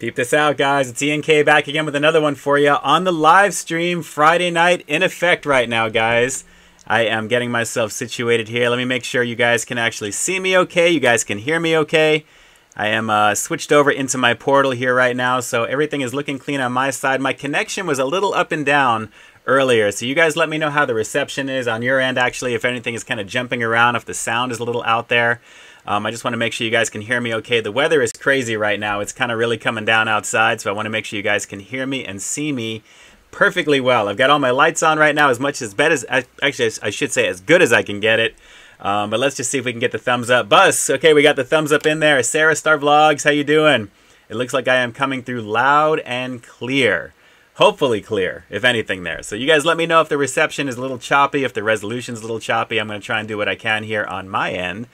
Peep this out, guys. It's ENK back again with another one for you on the live stream Friday night in effect right now, guys. I am getting myself situated here. Let me make sure you guys can actually see me okay. You guys can hear me okay. I am switched over into my portal here right now, so everything is looking clean on my side. My connection was a little up and down earlier, so you guys let me know how the reception is on your end, actually, if anything is kind of jumping around, if the sound is a little out there. I just want to make sure you guys can hear me okay. The weather is crazy right now. It's kind of really coming down outside, so I want to make sure you guys can hear me and see me perfectly well. I've got all my lights on right now, actually I should say as good as I can get it. But let's just see if we can get the thumbs up. Bus, okay, we got the thumbs up in there. Sarah Star Vlogs, how you doing? It looks like I am coming through loud and clear. Hopefully clear, if anything there. So you guys let me know if the reception is a little choppy, if the resolution is a little choppy. I'm going to try and do what I can here on my end.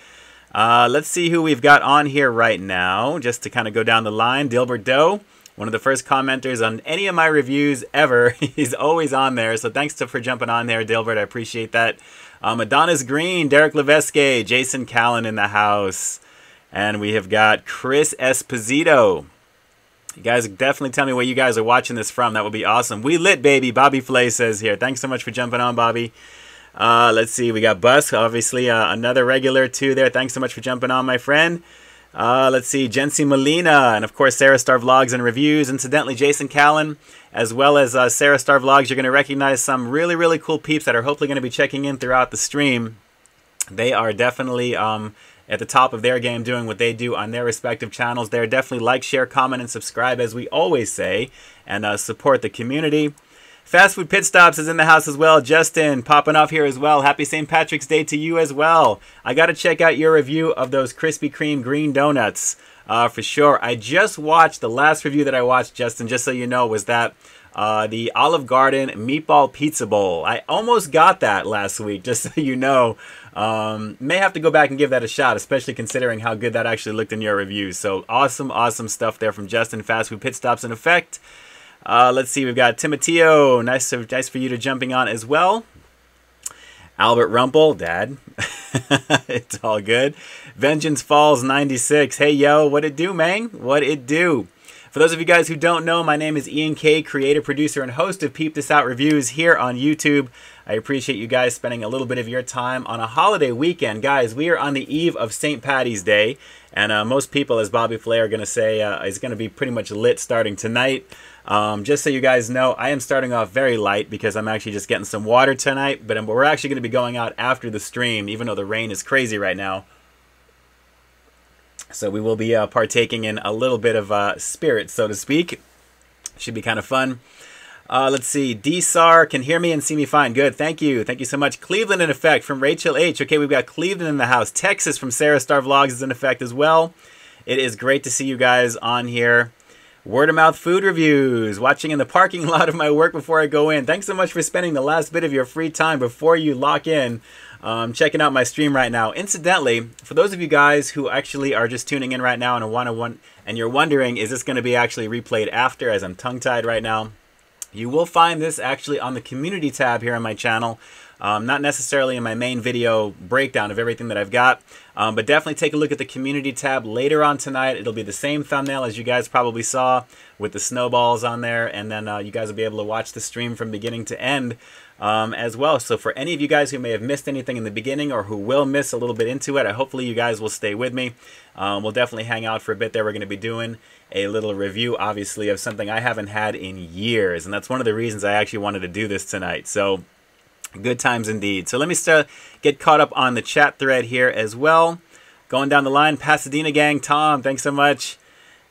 Let's see who we've got on here right now, just to kind of go down the line. Dilbert Doe, one of the first commenters on any of my reviews ever. He's always on there, so thanks for jumping on there, Dilbert. I appreciate that. Hostess Green, Derek Levesque, Jason Callan in the house. And we have got Chris Esposito. You guys definitely tell me where you guys are watching this from. That would be awesome. We lit, baby, Bobby Flay says here. Thanks so much for jumping on, Bobby. Let's see, we got Bus, obviously another regular too there. Thanks so much for jumping on, my friend. Let's see, Jency Molina, and of course Sarah Star Vlogs and Reviews. Incidentally, Jason Callan, as well as Sarah Star Vlogs. You're going to recognize some really, really cool peeps that are hopefully going to be checking in throughout the stream. They are definitely at the top of their game doing what they do on their respective channels. They're definitely like, share, comment, and subscribe, as we always say, and support the community. Fast Food Pit Stops is in the house as well. Justin popping off here as well. Happy St. Patrick's Day to you as well. I got to check out your review of those Krispy Kreme green donuts for sure. I just watched, the last review that I watched, Justin, just so you know, was that the Olive Garden Meatball Pizza Bowl. I almost got that last week, just so you know. May have to go back and give that a shot, especially considering how good that actually looked in your review. So awesome, awesome stuff there from Justin. Fast Food Pit Stops in effect. Let's see, we've got Timoteo. Nice for you to jumping on as well. Albert Rumpel, Dad. It's all good. Vengeance Falls 96. Hey, yo, what it do, man? What it do? For those of you guys who don't know, my name is ENK, creator, producer, and host of Peep This Out Reviews here on YouTube. I appreciate you guys spending a little bit of your time on a holiday weekend. Guys, we are on the eve of St. Paddy's Day, and most people, as Bobby Flay are going to say, is going to be pretty much lit starting tonight. Just so you guys know, I am starting off very light because I'm actually just getting some water tonight, but we're actually going to be going out after the stream, even though the rain is crazy right now. So we will be partaking in a little bit of spirit, so to speak. Should be kind of fun. Let's see. D-Sar can hear me and see me fine. Good. Thank you. Thank you so much. Cleveland in effect from Rachel H. Okay, we've got Cleveland in the house. Texas from Sarah Star Vlogs is in effect as well. It is great to see you guys on here. Word of mouth food reviews. Watching in the parking lot of my work before I go in. Thanks so much for spending the last bit of your free time before you lock in. Checking out my stream right now. Incidentally, for those of you guys who actually are just tuning in right now and you're wondering, is this going to be actually replayed after, as I'm tongue-tied right now? You will find this actually on the community tab here on my channel. Not necessarily in my main video breakdown of everything that I've got, but definitely take a look at the community tab later on tonight. It'll be the same thumbnail as you guys probably saw with the snowballs on there, and then you guys will be able to watch the stream from beginning to end as well. So for any of you guys who may have missed anything in the beginning or who will miss a little bit into it, hopefully you guys will stay with me. We'll definitely hang out for a bit there. We're going to be doing a little review, obviously, of something I haven't had in years, and that's one of the reasons I actually wanted to do this tonight. So good times indeed. So let me get caught up on the chat thread here as well. Going down the line, Pasadena gang, Tom, thanks so much.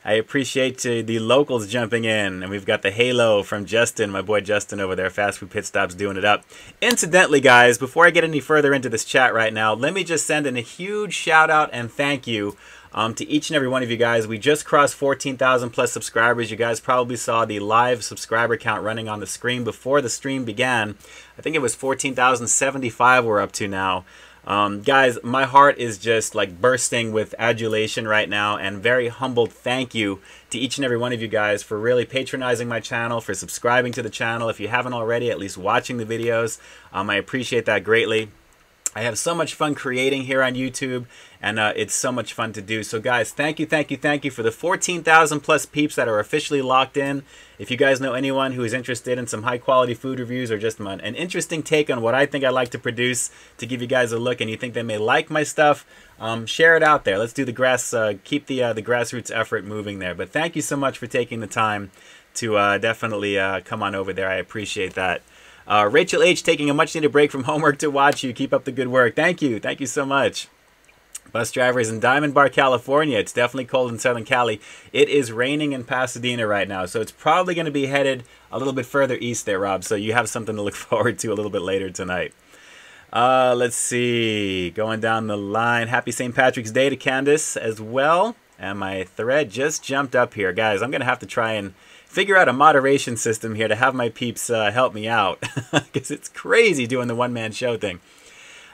I appreciate the locals jumping in. And we've got the halo from Justin, my boy Justin over there, Fast Food Pit Stops, doing it up. Incidentally, guys, before I get any further into this chat right now, let me just send in a huge shout out and thank you to each and every one of you guys. We just crossed 14,000 plus subscribers. You guys probably saw the live subscriber count running on the screen before the stream began. I think it was 14,075 we're up to now. Guys, my heart is just like bursting with adulation right now, and very humbled thank you to each and every one of you guys for really patronizing my channel, for subscribing to the channel. If you haven't already, at least watching the videos. I appreciate that greatly. I have so much fun creating here on YouTube, and it's so much fun to do. So guys, thank you for the 14,000 plus peeps that are officially locked in. If you guys know anyone who is interested in some high quality food reviews or just an interesting take on what I think I like to produce to give you guys a look, and you think they may like my stuff, share it out there. Let's do the keep the grassroots effort moving there. But thank you so much for taking the time to definitely come on over there. I appreciate that. Rachel H. taking a much-needed break from homework to watch you. Keep up the good work. Thank you. Thank you so much. Bus drivers in Diamond Bar, California. It's definitely cold in Southern Cali. It is raining in Pasadena right now, so it's probably going to be headed a little bit further east there, Rob, so you have something to look forward to a little bit later tonight. Let's see. Going down the line. Happy St. Patrick's Day to Candace as well. And my thread just jumped up here. Guys, I'm going to have to try and figure out a moderation system here to have my peeps help me out, because it's crazy doing the one-man show thing.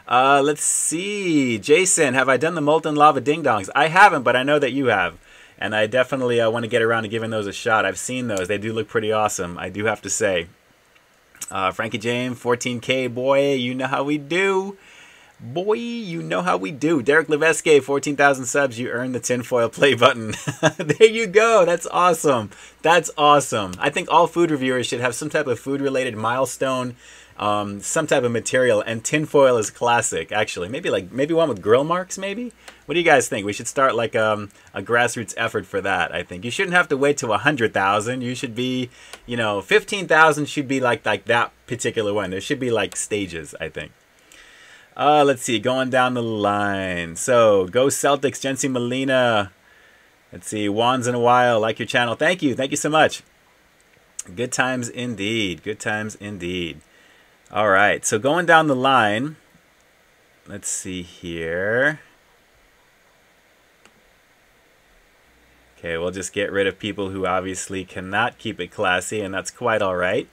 Let's see. Jason, have I done the molten lava ding-dongs? I haven't, but I know that you have. And I definitely want to get around to giving those a shot. I've seen those. They do look pretty awesome, I do have to say. Frankie James, 14K, boy, you know how we do. Boy, you know how we do. Derek Levesque, 14,000 subs. You earned the tinfoil play button. There you go. That's awesome. That's awesome. I think all food reviewers should have some type of food-related milestone, some type of material, and tinfoil is classic, actually. Maybe one with grill marks, maybe? What do you guys think? We should start like a grassroots effort for that, I think. You shouldn't have to wait to 100,000. You should be, 15,000 should be like that particular one. There should be like stages, I think. Let's see, going down the line. So, go Celtics, Jency Molina. Let's see, Wands in a while. Like your channel. Thank you so much. Good times indeed. Good times indeed. All right, so going down the line. Let's see here. Okay, we'll just get rid of people who obviously cannot keep it classy, and that's quite all right.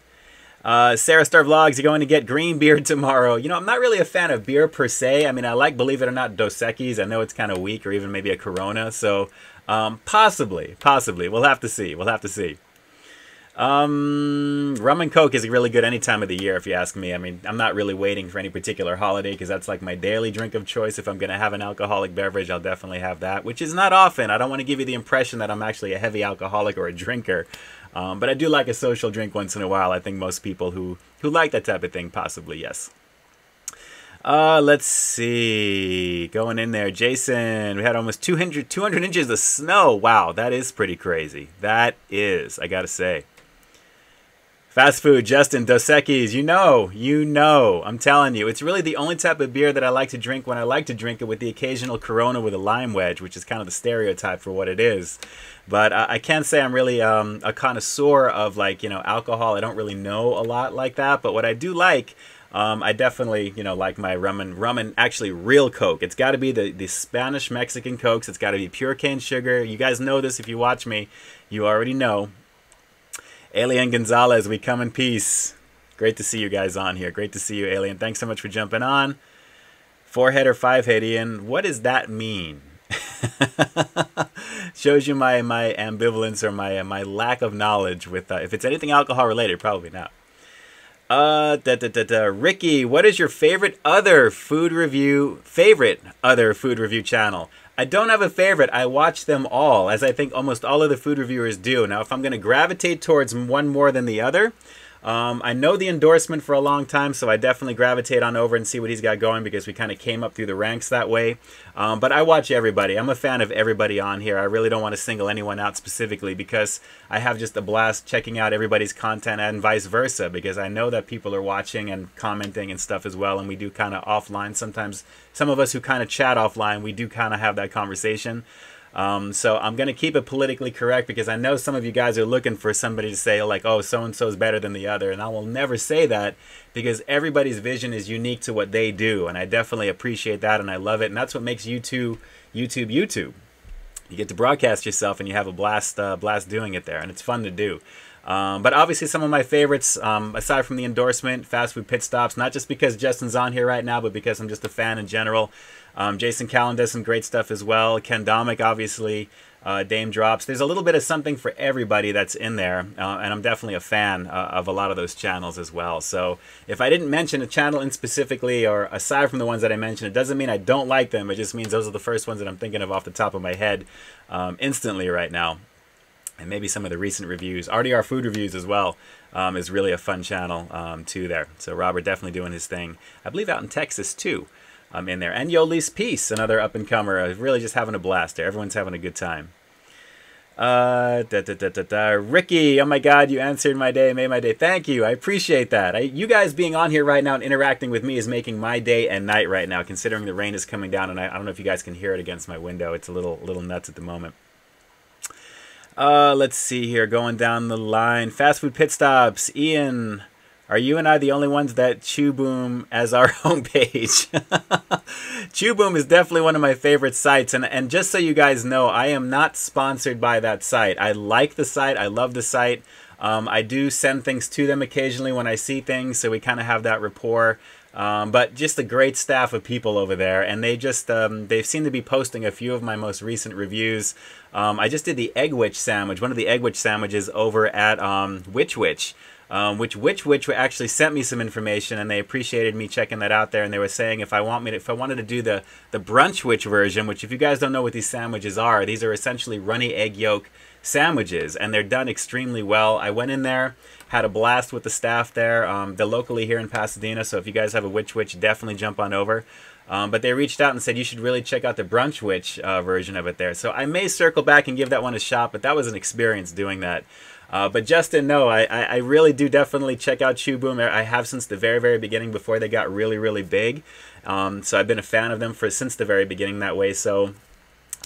Sarah Star Vlogs, you're going to get green beer tomorrow. I'm not really a fan of beer per se. I mean, I like, believe it or not, Dos Equis. I know it's kind of weak, or even maybe a Corona. So, possibly. We'll have to see. Rum and Coke is really good any time of the year, if you ask me. I mean, I'm not really waiting for any particular holiday, because that's like my daily drink of choice. If I'm going to have an alcoholic beverage, I'll definitely have that, which is not often. I don't want to give you the impression that I'm actually a heavy alcoholic or a drinker. But I do like a social drink once in a while. I think most people who like that type of thing, possibly, yes. Let's see. Going in there, Jason. We had almost 200 inches of snow. Wow, that is pretty crazy. That is, I gotta say. Fast food, Justin, Dos Equis, you know, I'm telling you. It's really the only type of beer that I like to drink when I like to drink it, with the occasional Corona with a lime wedge, which is kind of the stereotype for what it is. But I can't say I'm really a connoisseur of, alcohol. I don't really know a lot like that. But what I do like, I definitely, like my rum and actually real Coke. It's got to be the Spanish Mexican Cokes. It's got to be pure cane sugar. You guys know this if you watch me. You already know. Alien Gonzalez, we come in peace. Great to see you guys on here. Great to see you, Alien. Thanks so much for jumping on. 4-head or 5-head, Ian. What does that mean? Shows you my ambivalence, or my lack of knowledge with if it's anything alcohol related. Probably not. Ricky, what is your favorite other food review channel? I don't have a favorite. I watch them all, as I think almost all of the food reviewers do. Now, if I'm going to gravitate towards one more than the other, I know the endorsement for a long time, so I definitely gravitate on over and see what he's got going, because we kind of came up through the ranks that way. But I watch everybody. I'm a fan of everybody on here. I really don't want to single anyone out specifically, because I have just a blast checking out everybody's content, and vice versa, because I know that people are watching and commenting and stuff as well, and we do kind of offline. Sometimes some of us who kind of chat offline, we do kind of have that conversation. So I'm going to keep it politically correct, because I know some of you guys are looking for somebody to say like, oh, so-and-so is better than the other. And I will never say that, because everybody's vision is unique to what they do. And I definitely appreciate that, and I love it. And that's what makes YouTube. You get to broadcast yourself, and you have a blast doing it there. And it's fun to do. But obviously some of my favorites, aside from the endorsement, Fast Food Pit Stops, not just because Justin's on here right now, but because I'm just a fan in general. Jason Callan does some great stuff as well. Ken Domick, obviously. Dame Drops. There's a little bit of something for everybody that's in there, and I'm definitely a fan of a lot of those channels as well. So if I didn't mention a channel in specifically, or aside from the ones that I mentioned, it doesn't mean I don't like them. It just means those are the first ones that I'm thinking of off the top of my head instantly right now. And maybe some of the recent reviews. RDR Food Reviews as well is really a fun channel too there. So Robert definitely doing his thing. I believe out in Texas too. In there. And Yoli's Peace, another up-and-comer, really just having a blast there. Everyone's having a good time. Ricky, oh my God, you answered my day, made my day. Thank you, I appreciate that. You guys being on here right now and interacting with me is making my day and night right now, considering the rain is coming down, and I don't know if you guys can hear it against my window. It's a little nuts at the moment. Let's see here, going down the line. Fast Food Pit Stops, Ian. Are you and I the only ones that Chew Boom as our homepage? Chew Boom is definitely one of my favorite sites. And just so you guys know, I am not sponsored by that site. I like the site. I love the site. I do send things to them occasionally when I see things, so we kind of have that rapport. But just a great staff of people over there. And they just, they seem to be posting a few of my most recent reviews. I just did the Egg Witch sandwich, one of the Egg Witch sandwiches over at Witch Witch. Which actually sent me some information, and they appreciated me checking that out there. And they were saying if I wanted to do the brunch witch version, which if you guys don't know what these sandwiches are, these are essentially runny egg yolk sandwiches, and they're done extremely well. I went in there, had a blast with the staff there. They're locally here in Pasadena, so if you guys have a witch, definitely jump on over. But they reached out and said you should really check out the brunch witch version of it there. So I may circle back and give that one a shot, but that was an experience doing that. But Justin, no, I really do definitely check out Chew Boom. I have since the very beginning, before they got really big. So I've been a fan of them since the very beginning that way. So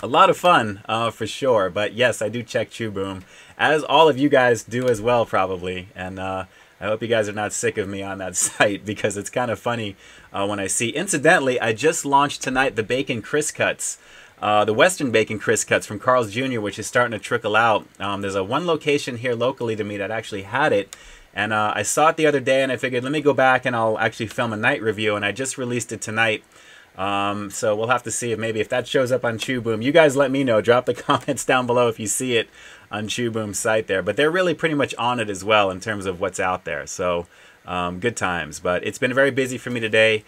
a lot of fun for sure. But yes, I do check Chew Boom, as all of you guys do as well probably. And I hope you guys are not sick of me on that site, because it's kind of funny when I see. Incidentally, I just launched tonight the Bacon Crisp Cuts. The Western Bacon Crisp Cuts from Carl's Jr., which is starting to trickle out. There's one location here locally to me that actually had it, and I saw it the other day, and I figured let me go back and I'll actually film a night review, and I just released it tonight. So we'll have to see if that shows up on Chew Boom. You guys let me know. Drop the comments down below if you see it on Chew Boom's site there. But they're really pretty much on it as well in terms of what's out there. So good times. But it's been very busy for me today.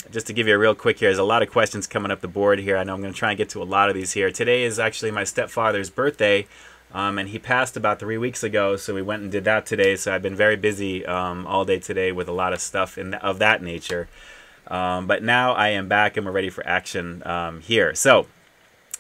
Just to give you a real quick here, there's a lot of questions coming up the board here. I know I'm going to try and get to a lot of these here. Today is actually my stepfather's birthday, and he passed about 3 weeks ago, so we went and did that today. So I've been very busy all day today with a lot of stuff of that nature. But now I am back and we're ready for action here. So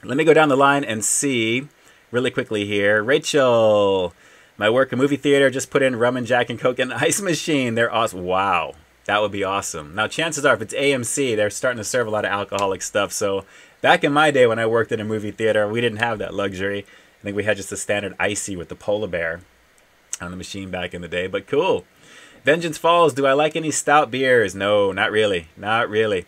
let me go down the line and see really quickly here. Rachel, my work in movie theater, just put in rum and Jack and Coke and ice machine. They're awesome. Wow. That would be awesome. Now, chances are, if it's AMC, they're starting to serve a lot of alcoholic stuff. So back in my day when I worked in a movie theater, we didn't have that luxury. I think we had just a standard icy with the polar bear on the machine back in the day. But cool. Vengeance Falls, do I like any stout beers? No, not really. Not really.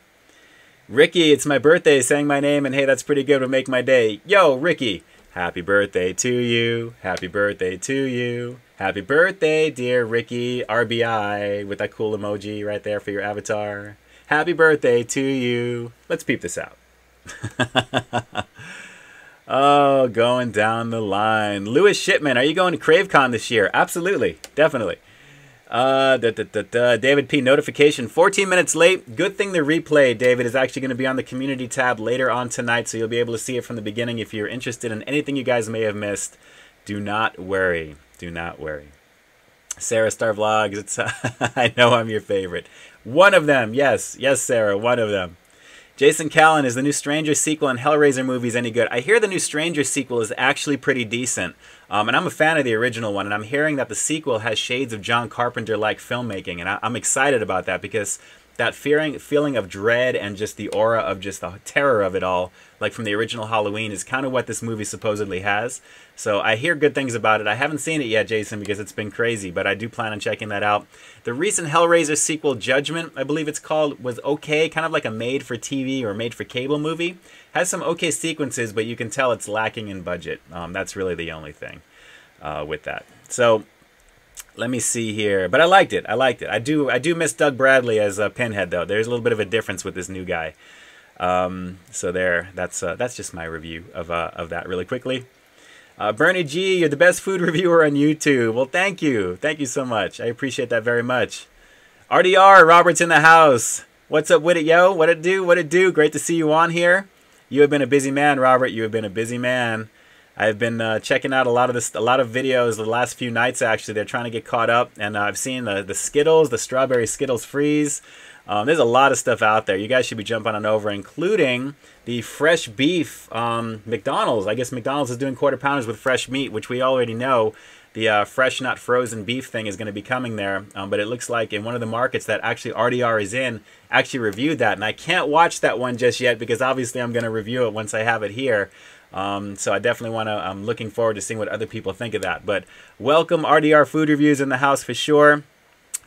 Ricky, it's my birthday. Saying my name and hey, that's pretty good. Would make my day. Yo, Ricky. Happy birthday to you. Happy birthday to you. Happy birthday, dear Ricky, RBI, with that cool emoji right there for your avatar. Happy birthday to you. Let's peep this out. Oh, going down the line. Lewis Shipman, are you going to CraveCon this year? Absolutely, definitely. David P, notification, 14 minutes late. Good thing the replay, David, is actually going to be on the community tab later on tonight, so you'll be able to see it from the beginning. If you're interested in anything you guys may have missed, do not worry. Do not worry. Sarah Star Vlogs, it's I know I'm your favorite. One of them, yes. Yes, Sarah, one of them. Jason Callan, is the new Stranger sequel and Hellraiser movies any good? I hear the new Stranger sequel is actually pretty decent. And I'm a fan of the original one, and I'm hearing that the sequel has shades of John Carpenter-like filmmaking, and I'm excited about that because that feeling of dread and just the aura of just the terror of it all, like from the original Halloween, is kind of what this movie supposedly has. So I hear good things about it. I haven't seen it yet, Jason, because it's been crazy, but I do plan on checking that out. The recent Hellraiser sequel, Judgment, I believe it's called, was okay, kind of like a made-for-TV or made-for-cable movie. Has some okay sequences, but you can tell it's lacking in budget. That's really the only thing with that. So let me see here. But I liked it. I liked it. I do miss Doug Bradley as Pinhead, though. There's a little bit of a difference with this new guy. So there, that's just my review of that really quickly. Bernie G, you're the best food reviewer on YouTube. Well, thank you so much. I appreciate that very much. RDR, Robert's in the house. What's up with it, yo? What it do? Great to see you on here. You have been a busy man, Robert. You have been a busy man. I've been checking out a lot of videos the last few nights. Actually, they're trying to get caught up, and I've seen the Skittles, the strawberry Skittles freeze. There's a lot of stuff out there. You guys should be jumping on over, including the fresh beef. McDonald's. I guess McDonald's is doing quarter pounders with fresh meat, which we already know. The fresh, not frozen beef thing is going to be coming there. But it looks like in one of the markets that actually RDR is in, actually reviewed that. And I can't watch that one just yet because obviously I'm going to review it once I have it here. So I definitely want to, I'm looking forward to seeing what other people think of that. But welcome RDR Food Reviews in the house for sure.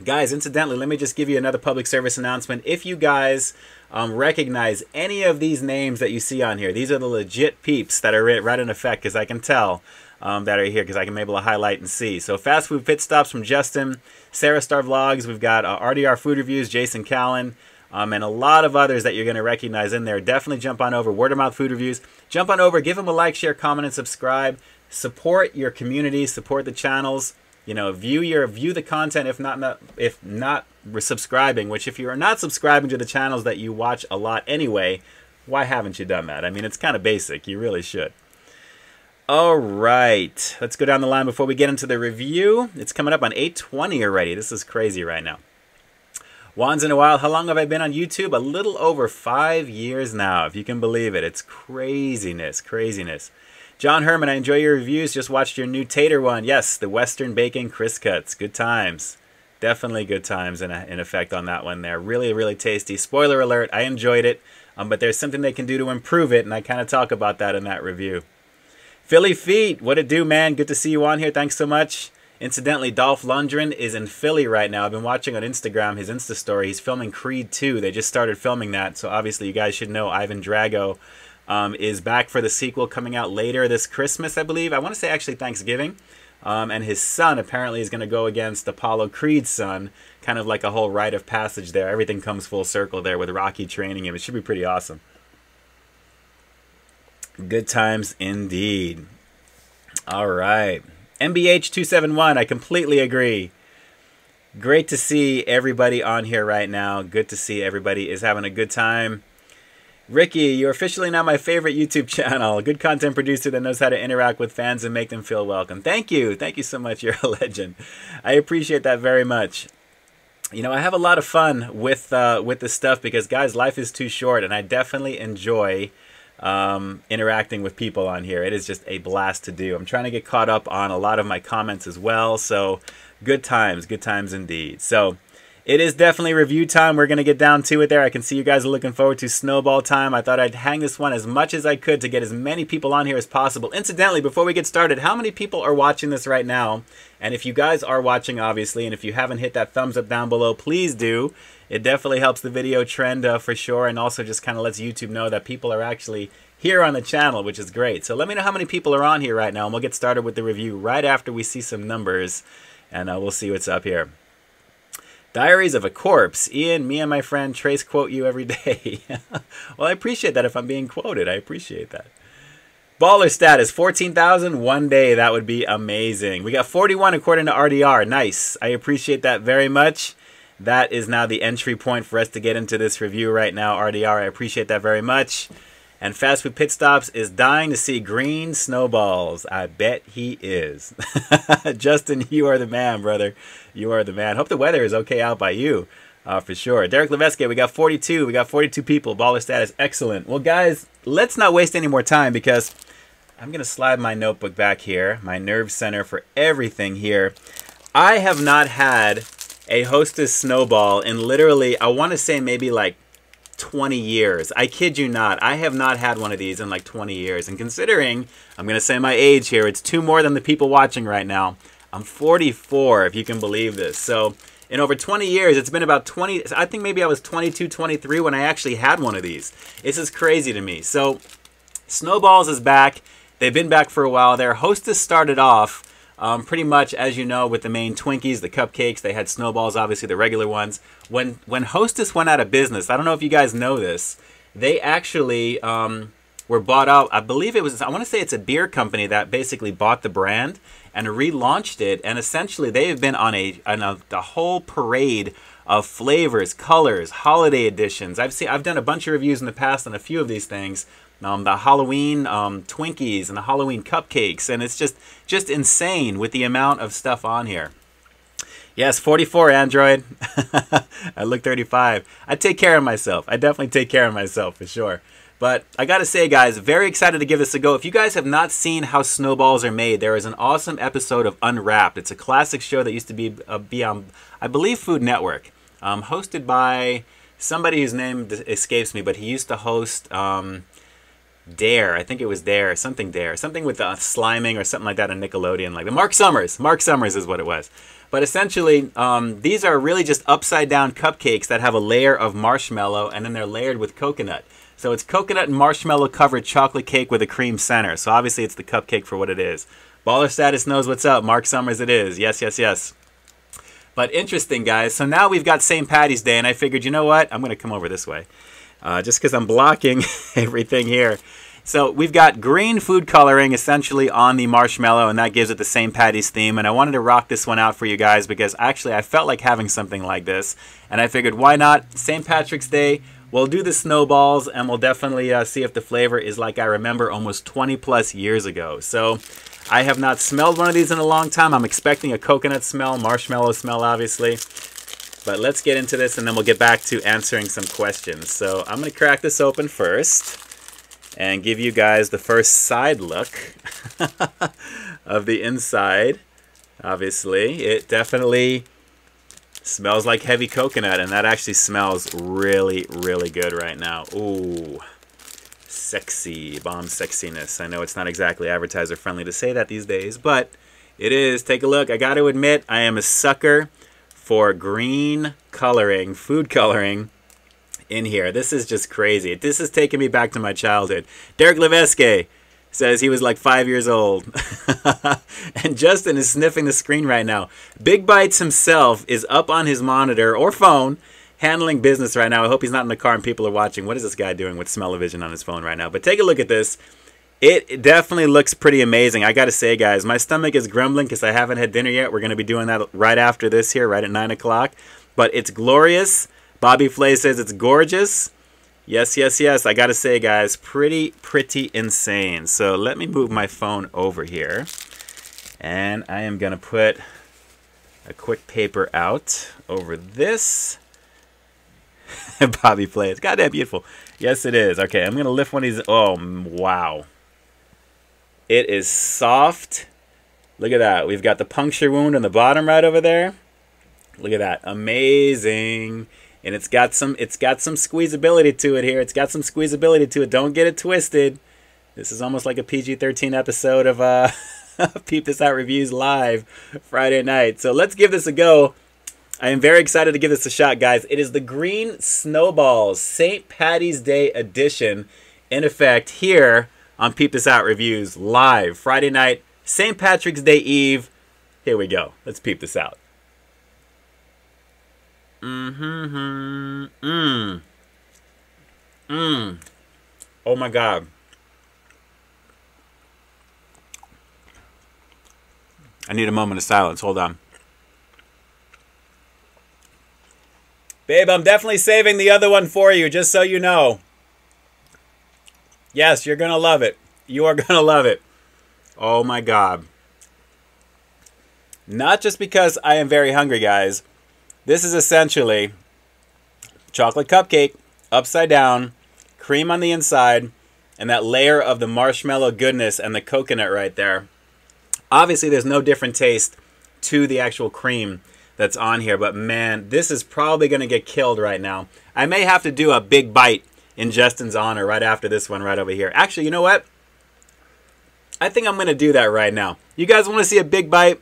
Guys, incidentally, let me just give you another public service announcement. If you guys recognize any of these names that you see on here, these are the legit peeps that are right in effect, because I can tell that are here, because I can be able to highlight and see. So Fast Food Pit Stops from Justin, Sarah Star Vlogs, we've got RDR Food Reviews, Jason Callan, and a lot of others that you're going to recognize in there. Definitely jump on over. Word of Mouth Food Reviews. Jump on over, give them a like, share, comment, and subscribe. Support your community, support the channels. You know, view the content if not subscribing, which if you are not subscribing to the channels that you watch a lot anyway, why haven't you done that? I mean, it's kind of basic. You really should. All right, let's go down the line before we get into the review. It's coming up on 8:20 already. This is crazy right now. Once in a while, how long have I been on YouTube? A little over 5 years now, if you can believe it. It's craziness, craziness. John Herman, I enjoy your reviews. Just watched your new tater one. Yes, the Western Bacon Crisp Cuts. Good times. Definitely good times in effect on that one there. Really, really tasty. Spoiler alert, I enjoyed it. But there's something they can do to improve it, and I kind of talk about that in that review. Philly Feet, what it do, man? Good to see you on here. Thanks so much. Incidentally, Dolph Lundgren is in Philly right now. I've been watching on Instagram his Insta story. He's filming Creed 2. They just started filming that, so obviously you guys should know Ivan Drago is back for the sequel coming out later this Christmas, I believe. I want to say actually Thanksgiving. And his son apparently is going to go against Apollo Creed's son. Kind of like a whole rite of passage there. Everything comes full circle there with Rocky training him. It should be pretty awesome. Good times indeed. All right. MBH271, I completely agree. Great to see everybody on here right now. Good to see everybody is having a good time. Ricky, you're officially now my favorite YouTube channel. A good content producer that knows how to interact with fans and make them feel welcome. Thank you. Thank you so much. You're a legend. I appreciate that very much. You know, I have a lot of fun with this stuff because, guys, life is too short, and I definitely enjoy interacting with people on here. It is just a blast to do. I'm trying to get caught up on a lot of my comments as well. So good times indeed. So it is definitely review time. We're going to get down to it there. I can see you guys are looking forward to Snowball time. I thought I'd hang this one as much as I could to get as many people on here as possible. Incidentally, before we get started, how many people are watching this right now? And if you guys are watching, obviously, and if you haven't hit that thumbs up down below, please do. It definitely helps the video trend for sure, and also just kind of lets YouTube know that people are actually here on the channel, which is great. So let me know how many people are on here right now, and we'll get started with the review right after we see some numbers, and we'll see what's up here. Diaries of a Corpse. Ian, me and my friend Trace quote you every day. Well, I appreciate that if I'm being quoted. I appreciate that. Baller status, 14,000 one day. That would be amazing. We got 41 according to RDR. Nice. I appreciate that very much. That is now the entry point for us to get into this review right now, RDR. I appreciate that very much. And Fast Food Pit Stops is dying to see green snowballs. I bet he is. Justin, you are the man, brother. You are the man. Hope the weather is okay out by you, for sure. Derek Leveske, we got 42. We got 42 people. Baller status, excellent. Well, guys, let's not waste any more time because I'm going to slide my notebook back here, my nerve center for everything here. I have not had a Hostess Snowball in literally, I want to say maybe like 20 years. I kid you not. I have not had one of these in like 20 years. And considering, I'm going to say my age here, it's 2 more than the people watching right now. I'm 44, if you can believe this. So in over 20 years, it's been about 20, I think maybe I was 22, 23 when I actually had one of these. This is crazy to me. So Snowballs is back. They've been back for a while there. Hostess started off pretty much, as you know, with the main Twinkies, the cupcakes. They had Snowballs, obviously the regular ones. When Hostess went out of business, I don't know if you guys know this, They actually were bought out. I believe it was, I want to say it's a beer company that basically bought the brand and relaunched it. And essentially they have been on a whole parade of flavors, colors, holiday editions. I've done a bunch of reviews in the past on a few of these things. The Halloween Twinkies and the Halloween cupcakes, and it's just insane with the amount of stuff on here. Yes, 44 Android. I look 35. I take care of myself. I definitely take care of myself for sure. But I gotta say, guys, very excited to give this a go. If you guys have not seen how snowballs are made, there is an awesome episode of Unwrapped. It's a classic show that used to be on, I believe, Food Network, hosted by somebody whose name escapes me, but he used to host Dare. I think it was Dare, something with sliming or something like that on Nickelodeon, like the Mark Summers. Mark Summers is what it was. But essentially, these are really just upside down cupcakes that have a layer of marshmallow, and then they're layered with coconut. So it's coconut and marshmallow covered chocolate cake with a cream center. So obviously it's the cupcake for what it is. Baller Status knows what's up. Mark Summers it is. Yes, yes, yes. But interesting, guys. So now we've got St. Patty's Day, and I figured, you know what? I'm going to come over this way. Just because I'm blocking everything here. So we've got green food coloring essentially on the marshmallow, and that gives it the St. Patty's theme. And I wanted to rock this one out for you guys because actually I felt like having something like this. And I figured, why not? St. Patrick's Day. We'll do the snowballs, and we'll definitely see if the flavor is like I remember almost 20 plus years ago. So I have not smelled one of these in a long time. I'm expecting a coconut smell, marshmallow smell, obviously. But let's get into this, and then we'll get back to answering some questions. So I'm going to crack this open first and give you guys the first side look of the inside. Obviously, it definitely smells like heavy coconut, and that actually smells really, really good right now. Ooh, sexy, bomb sexiness. I know it's not exactly advertiser friendly to say that these days, but it is. Take a look. I got to admit, I am a sucker for green coloring, food coloring in here. This is just crazy. This is taking me back to my childhood. Derek Levesque says he was like 5 years old. And Justin is sniffing the screen right now. Big Bites himself is up on his monitor or phone handling business right now. I hope he's not in the car and people are watching. What is this guy doing with smell-o-vision on his phone right now? But take a look at this. It definitely looks pretty amazing. I got to say, guys, my stomach is grumbling because I haven't had dinner yet. We're going to be doing that right after this here, right at 9 o'clock. But it's glorious. Bobby Flay says it's gorgeous. Yes, yes, yes. I got to say, guys, pretty insane. So let me move my phone over here. And I am going to put a quick paper out over this. Bobby Flay. It's goddamn beautiful. Yes, it is. Okay, I'm going to lift one of these. Oh, wow. It is soft. Look at that. We've got the puncture wound on the bottom right over there. Look at that. Amazing. And it's got some squeezability to it here. It's got some squeezability to it. Don't get it twisted. This is almost like a PG-13 episode of Peep This Out Reviews live Friday night. So let's give this a go. I am very excited to give this a shot, guys. It is the Green Snowballs St. Patty's Day edition in effect here on Peep This Out Reviews live Friday night, St. Patrick's Day Eve. Here we go. Let's peep this out. Oh my God. I need a moment of silence. Hold on. Babe, I'm definitely saving the other one for you, just so you know. Yes, you're going to love it. You are going to love it. Oh my God. Not just because I am very hungry, guys. This is essentially chocolate cupcake, upside down, cream on the inside, and that layer of the marshmallow goodness and the coconut right there. Obviously, there's no different taste to the actual cream that's on here, but man, this is probably going to get killed right now. I may have to do a big bite in Justin's honor right after this one right over here. Actually, you know what? I think I'm going to do that right now. You guys want to see a big bite?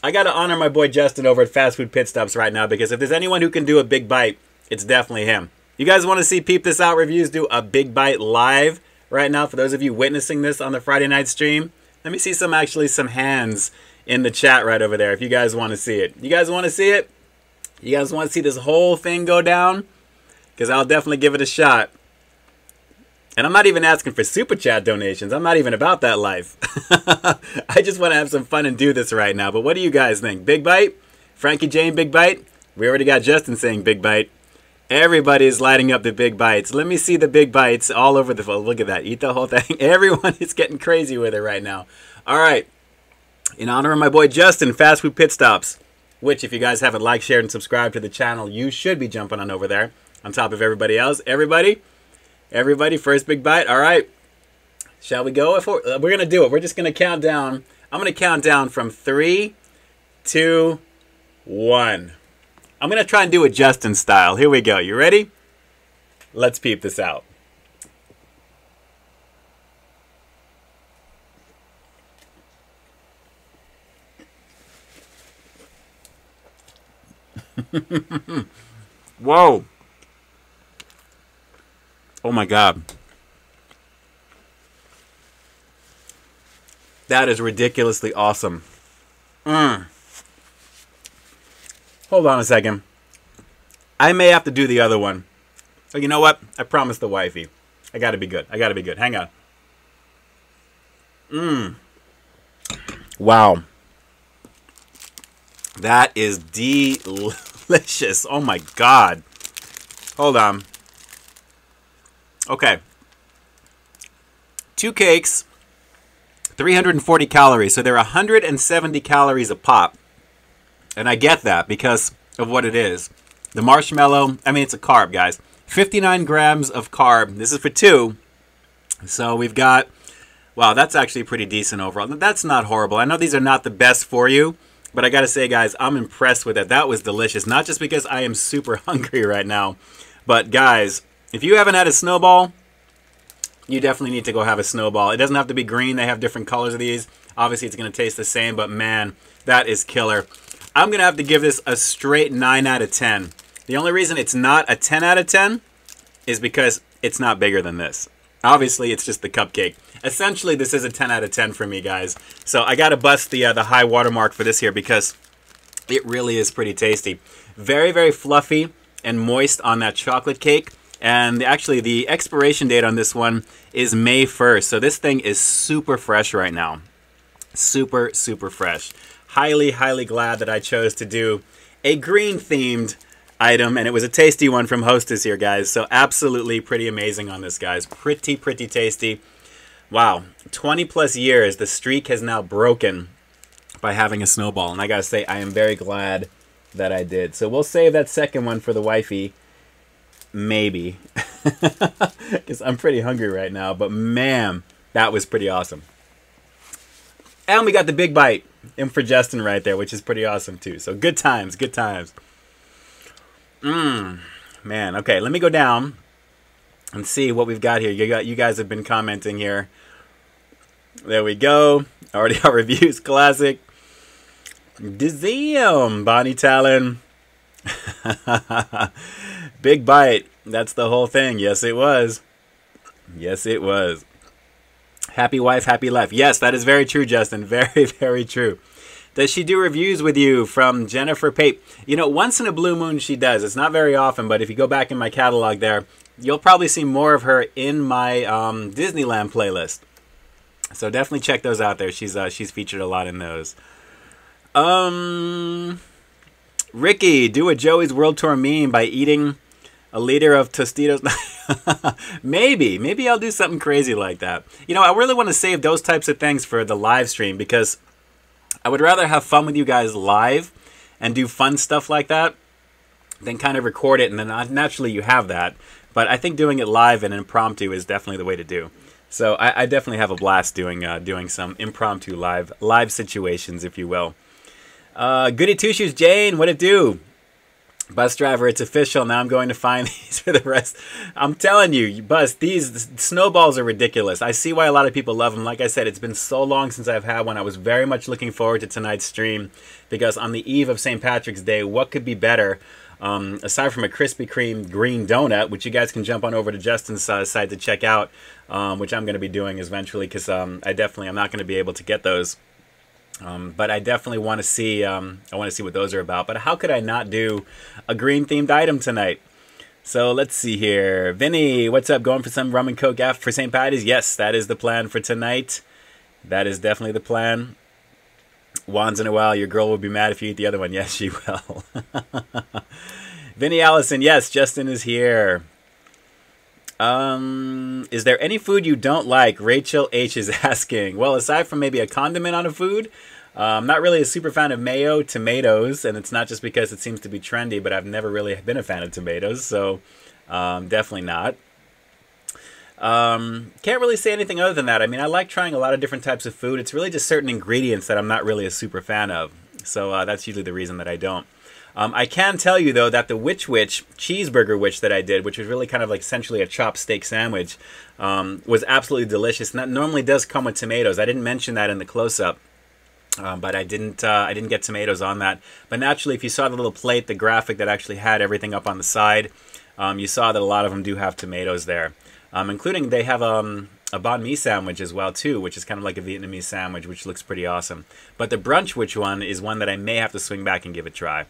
I got to honor my boy Justin over at Fast Food Pit Stops right now, because if there's anyone who can do a big bite, it's definitely him. You guys want to see Peep This Out Reviews do a big bite live right now? For those of you witnessing this on the Friday night stream, let me see some hands in the chat right over there if you guys want to see it. You guys want to see it? You guys want to see this whole thing go down? Because I'll definitely give it a shot. And I'm not even asking for super chat donations. I'm not even about that life. I just want to have some fun and do this right now. But what do you guys think? Big bite? Frankie Jane, big bite? We already got Justin saying big bite. Everybody is lighting up the big bites. Let me see the big bites all over the phone. Look at that. Eat the whole thing. Everyone is getting crazy with it right now. All right. In honor of my boy Justin, Fast Food Pit Stops, which if you guys haven't liked, shared, and subscribed to the channel, you should be jumping on over there on top of everybody else. Everybody, first big bite. All right. Shall we go? We're going to do it. We're just going to count down. I'm going to count down from 3, 2, 1. I'm going to try and do it Justin style. Here we go. You ready? Let's peep this out. Whoa. Oh my God. That is ridiculously awesome. Hold on a second. I may have to do the other one. So you know what? I promised the wifey. I gotta be good. I gotta be good. Hang on. Wow. That is delicious. Oh my God. Hold on. Okay. 2 cakes, 340 calories. So they're 170 calories a pop. And I get that because of what it is. The marshmallow, I mean, it's a carb, guys. 59 grams of carb. This is for 2. So we've got, wow, that's actually pretty decent overall. That's not horrible. I know these are not the best for you, but I got to say, guys, I'm impressed with it. That was delicious. Not just because I am super hungry right now, but guys, if you haven't had a snowball, you definitely need to go have a snowball. It doesn't have to be green. They have different colors of these. Obviously, it's going to taste the same, but man, that is killer. I'm going to have to give this a straight 9 out of 10. The only reason it's not a 10 out of 10 is because it's not bigger than this. Obviously, it's just the cupcake. Essentially, this is a 10 out of 10 for me, guys. So I got to bust the high watermark for this here because it really is pretty tasty. Very, very fluffy and moist on that chocolate cake. And actually, the expiration date on this one is May 1st. So this thing is super fresh right now. Super, super fresh. Highly, highly glad that I chose to do a green-themed item. And it was a tasty one from Hostess here, guys. So absolutely pretty amazing on this, guys. Pretty, pretty tasty. Wow. 20 plus years, the streak has now broken by having a snowball. And I got to say, I am very glad that I did. So we'll save that second one for the wifey. Maybe. Because I'm pretty hungry right now. But man, that was pretty awesome. And we got the big bite in for Justin right there, which is pretty awesome too. So good times, good times. Man, okay, let me go down and see what we've got here. You guys have been commenting here. There we go. Already our reviews, classic. Dizzium, Bonnie Talon. Big bite. That's the whole thing. Yes, it was. Yes, it was. Happy wife, happy life. Yes, that is very true, Justin. Very, very true. Does she do reviews with you? From Jennifer Pape. You know, once in a blue moon she does. It's not very often, but if you go back in my catalog there, you'll probably see more of her in my Disneyland playlist. So definitely check those out there. She's featured a lot in those. Ricky, do a Joey's World Tour meme by eating a liter of Tostitos. Maybe I'll do something crazy like that. You know, I really want to save those types of things for the live stream because I would rather have fun with you guys live and do fun stuff like that than kind of record it and then naturally you have that. But I think doing it live and impromptu is definitely the way to do. So I definitely have a blast doing some impromptu live situations, if you will. Goody Two Shoes Jane, what it do? Bus driver, it's official. Now I'm going to find these for the rest. I'm telling you, Bus, these snowballs are ridiculous. I see why a lot of people love them. Like I said, it's been so long since I've had one. I was very much looking forward to tonight's stream because on the eve of St. Patrick's Day, what could be better aside from a Krispy Kreme green donut, which you guys can jump on over to Justin's site to check out, which I'm going to be doing eventually because I'm not going to be able to get those. But I definitely want to see what those are about. But how could I not do a green themed item tonight? So let's see here. Vinny, what's up? Going for some rum and coke for St. Patty's? Yes, that is the plan for tonight. That is definitely the plan. Once in a while, your girl will be mad if you eat the other one. Yes, she will. Vinny Allison, yes, Justin is here. Is there any food you don't like? Rachel H is asking. Well, aside from maybe a condiment on a food, I'm not really a super fan of mayo, tomatoes, and it's not just because it seems to be trendy, but I've never really been a fan of tomatoes, so definitely not. Can't really say anything other than that. I mean, I like trying a lot of different types of food. It's really just certain ingredients that I'm not really a super fan of, so that's usually the reason that I don't. I can tell you, though, that the Witch cheeseburger witch that I did, which was really kind of like essentially a chopped steak sandwich, was absolutely delicious. And that normally does come with tomatoes. I didn't mention that in the close-up. But I didn't get tomatoes on that. But naturally, if you saw the little plate, the graphic that actually had everything up on the side, you saw that a lot of them do have tomatoes there. Including they have a banh mi sandwich as well too, which is kind of like a Vietnamese sandwich, which looks pretty awesome. But the brunch witch one is one that I may have to swing back and give a try.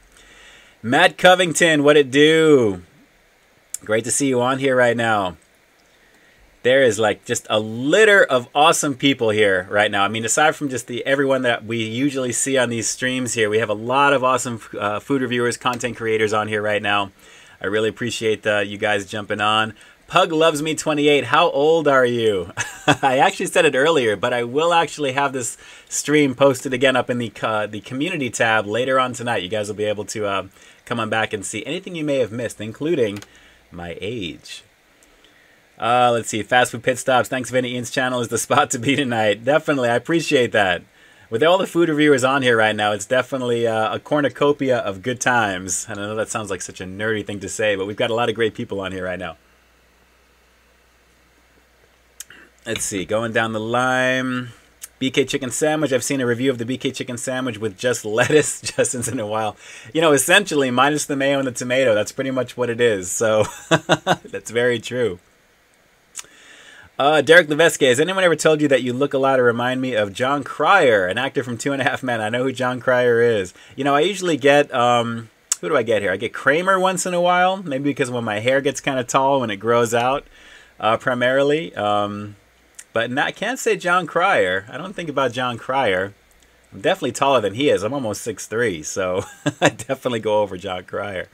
Matt Covington, what it do? Great to see you on here right now. There is like just a litter of awesome people here right now. I mean, aside from just everyone that we usually see on these streams here, we have a lot of awesome food reviewers, content creators on here right now. I really appreciate you guys jumping on. Pug Loves Me 28, how old are you? I actually said it earlier, but I will actually have this stream posted again up in the community tab later on tonight. You guys will be able to come on back and see anything you may have missed, including my age. Let's see. Fast Food Pit Stops. Thanks, Vinny. Ian's channel is the spot to be tonight. Definitely. I appreciate that. With all the food reviewers on here right now, it's definitely a cornucopia of good times. And I know that sounds like such a nerdy thing to say, but we've got a lot of great people on here right now. Let's see. Going down the line. BK Chicken Sandwich. I've seen a review of the BK Chicken Sandwich with just lettuce. Justin's in a while. You know, essentially, minus the mayo and the tomato. That's pretty much what it is. So, that's very true. Derek Levesque, has anyone ever told you that you look a lot or remind me of John Cryer, an actor from 2.5 Men? I know who John Cryer is. You know, I usually get, who do I get here? I get Kramer once in a while, maybe because when my hair gets kind of tall when it grows out, primarily. But I can't say John Cryer. I don't think about John Cryer. I'm definitely taller than he is. I'm almost 6'3", so I definitely go over John Cryer.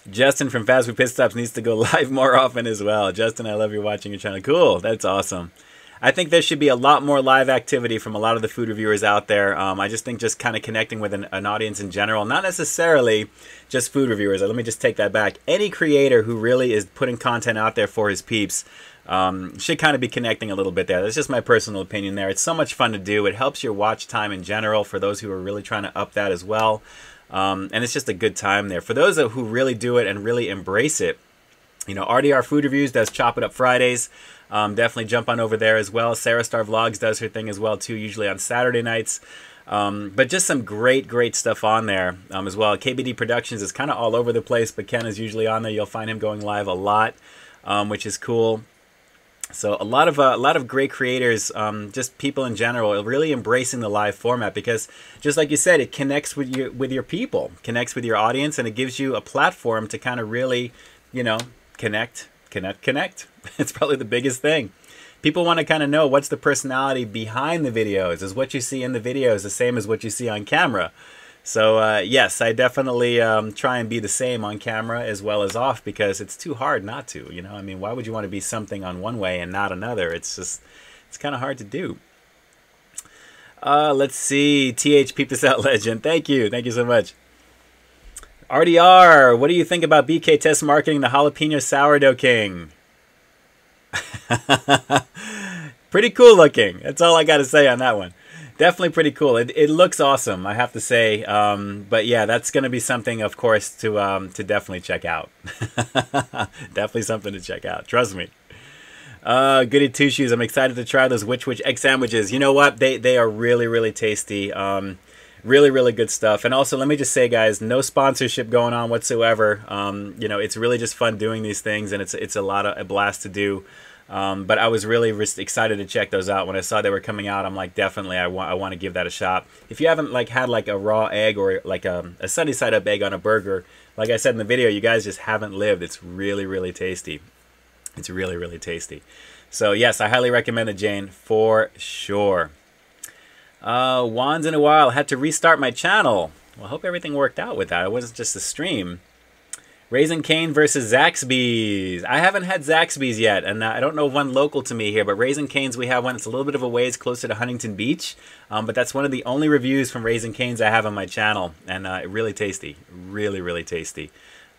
Justin from Fast Food Pit Stops needs to go live more often as well. Justin, I love you watching your channel. Cool. That's awesome. I think there should be a lot more live activity from a lot of the food reviewers out there. I just think just kind of connecting with an audience in general, not necessarily just food reviewers. Let me just take that back. Any creator who really is putting content out there for his peeps should kind of be connecting a little bit there. That's just my personal opinion there. It's so much fun to do. It helps your watch time in general for those who are really trying to up that as well. And it's just a good time there. For those who really do it and really embrace it, you know, RDR Food Reviews does Chop It Up Fridays. Definitely jump on over there as well. Sarah Star Vlogs does her thing as well, too, usually on Saturday nights. But just some great stuff on there as well. KBD Productions is kind of all over the place, but Ken is usually on there. You'll find him going live a lot, which is cool. So a lot of great creators, just people in general, really embracing the live format because, just like you said, it connects with your people, connects with your audience, and it gives you a platform to kind of really, you know, connect. It's probably the biggest thing. People want to kind of know what's the personality behind the videos. Is what you see in the videos the same as what you see on camera? So yes, I definitely try and be the same on camera as well as off because it's too hard not to. You know, I mean, why would you want to be something on one way and not another? It's kind of hard to do. Let's see. TH Peep This Out Legend. Thank you so much. RDR, what do you think about BK test marketing the jalapeno sourdough king? Pretty cool looking. That's all I got to say on that one. Definitely pretty cool. It looks awesome, I have to say. But yeah, that's going to be something, of course, to definitely check out. Definitely something to check out. Trust me. Goody Two Shoes. I'm excited to try those Witch egg sandwiches. You know what? They are really tasty. Really good stuff. And also, let me just say, guys, no sponsorship going on whatsoever. You know, it's really just fun doing these things, and it's a blast to do. But I was really excited to check those out. When I saw they were coming out, I'm like, definitely, I want to give that a shot. If you haven't like had like a raw egg or like a sunny side up egg on a burger, like I said in the video, you guys just haven't lived. It's really, really tasty. It's really, really tasty. So yes, I highly recommend it, Jane, for sure. Wands in a while. I had to restart my channel. Well, I hope everything worked out with that. It wasn't just a stream. Raising Cane versus Zaxby's. I haven't had Zaxby's yet, and I don't know one local to me here, but Raising Cane's, we have one. It's a little bit of a ways closer to Huntington Beach, but that's one of the only reviews from Raising Cane's I have on my channel, and really tasty. Really, really tasty.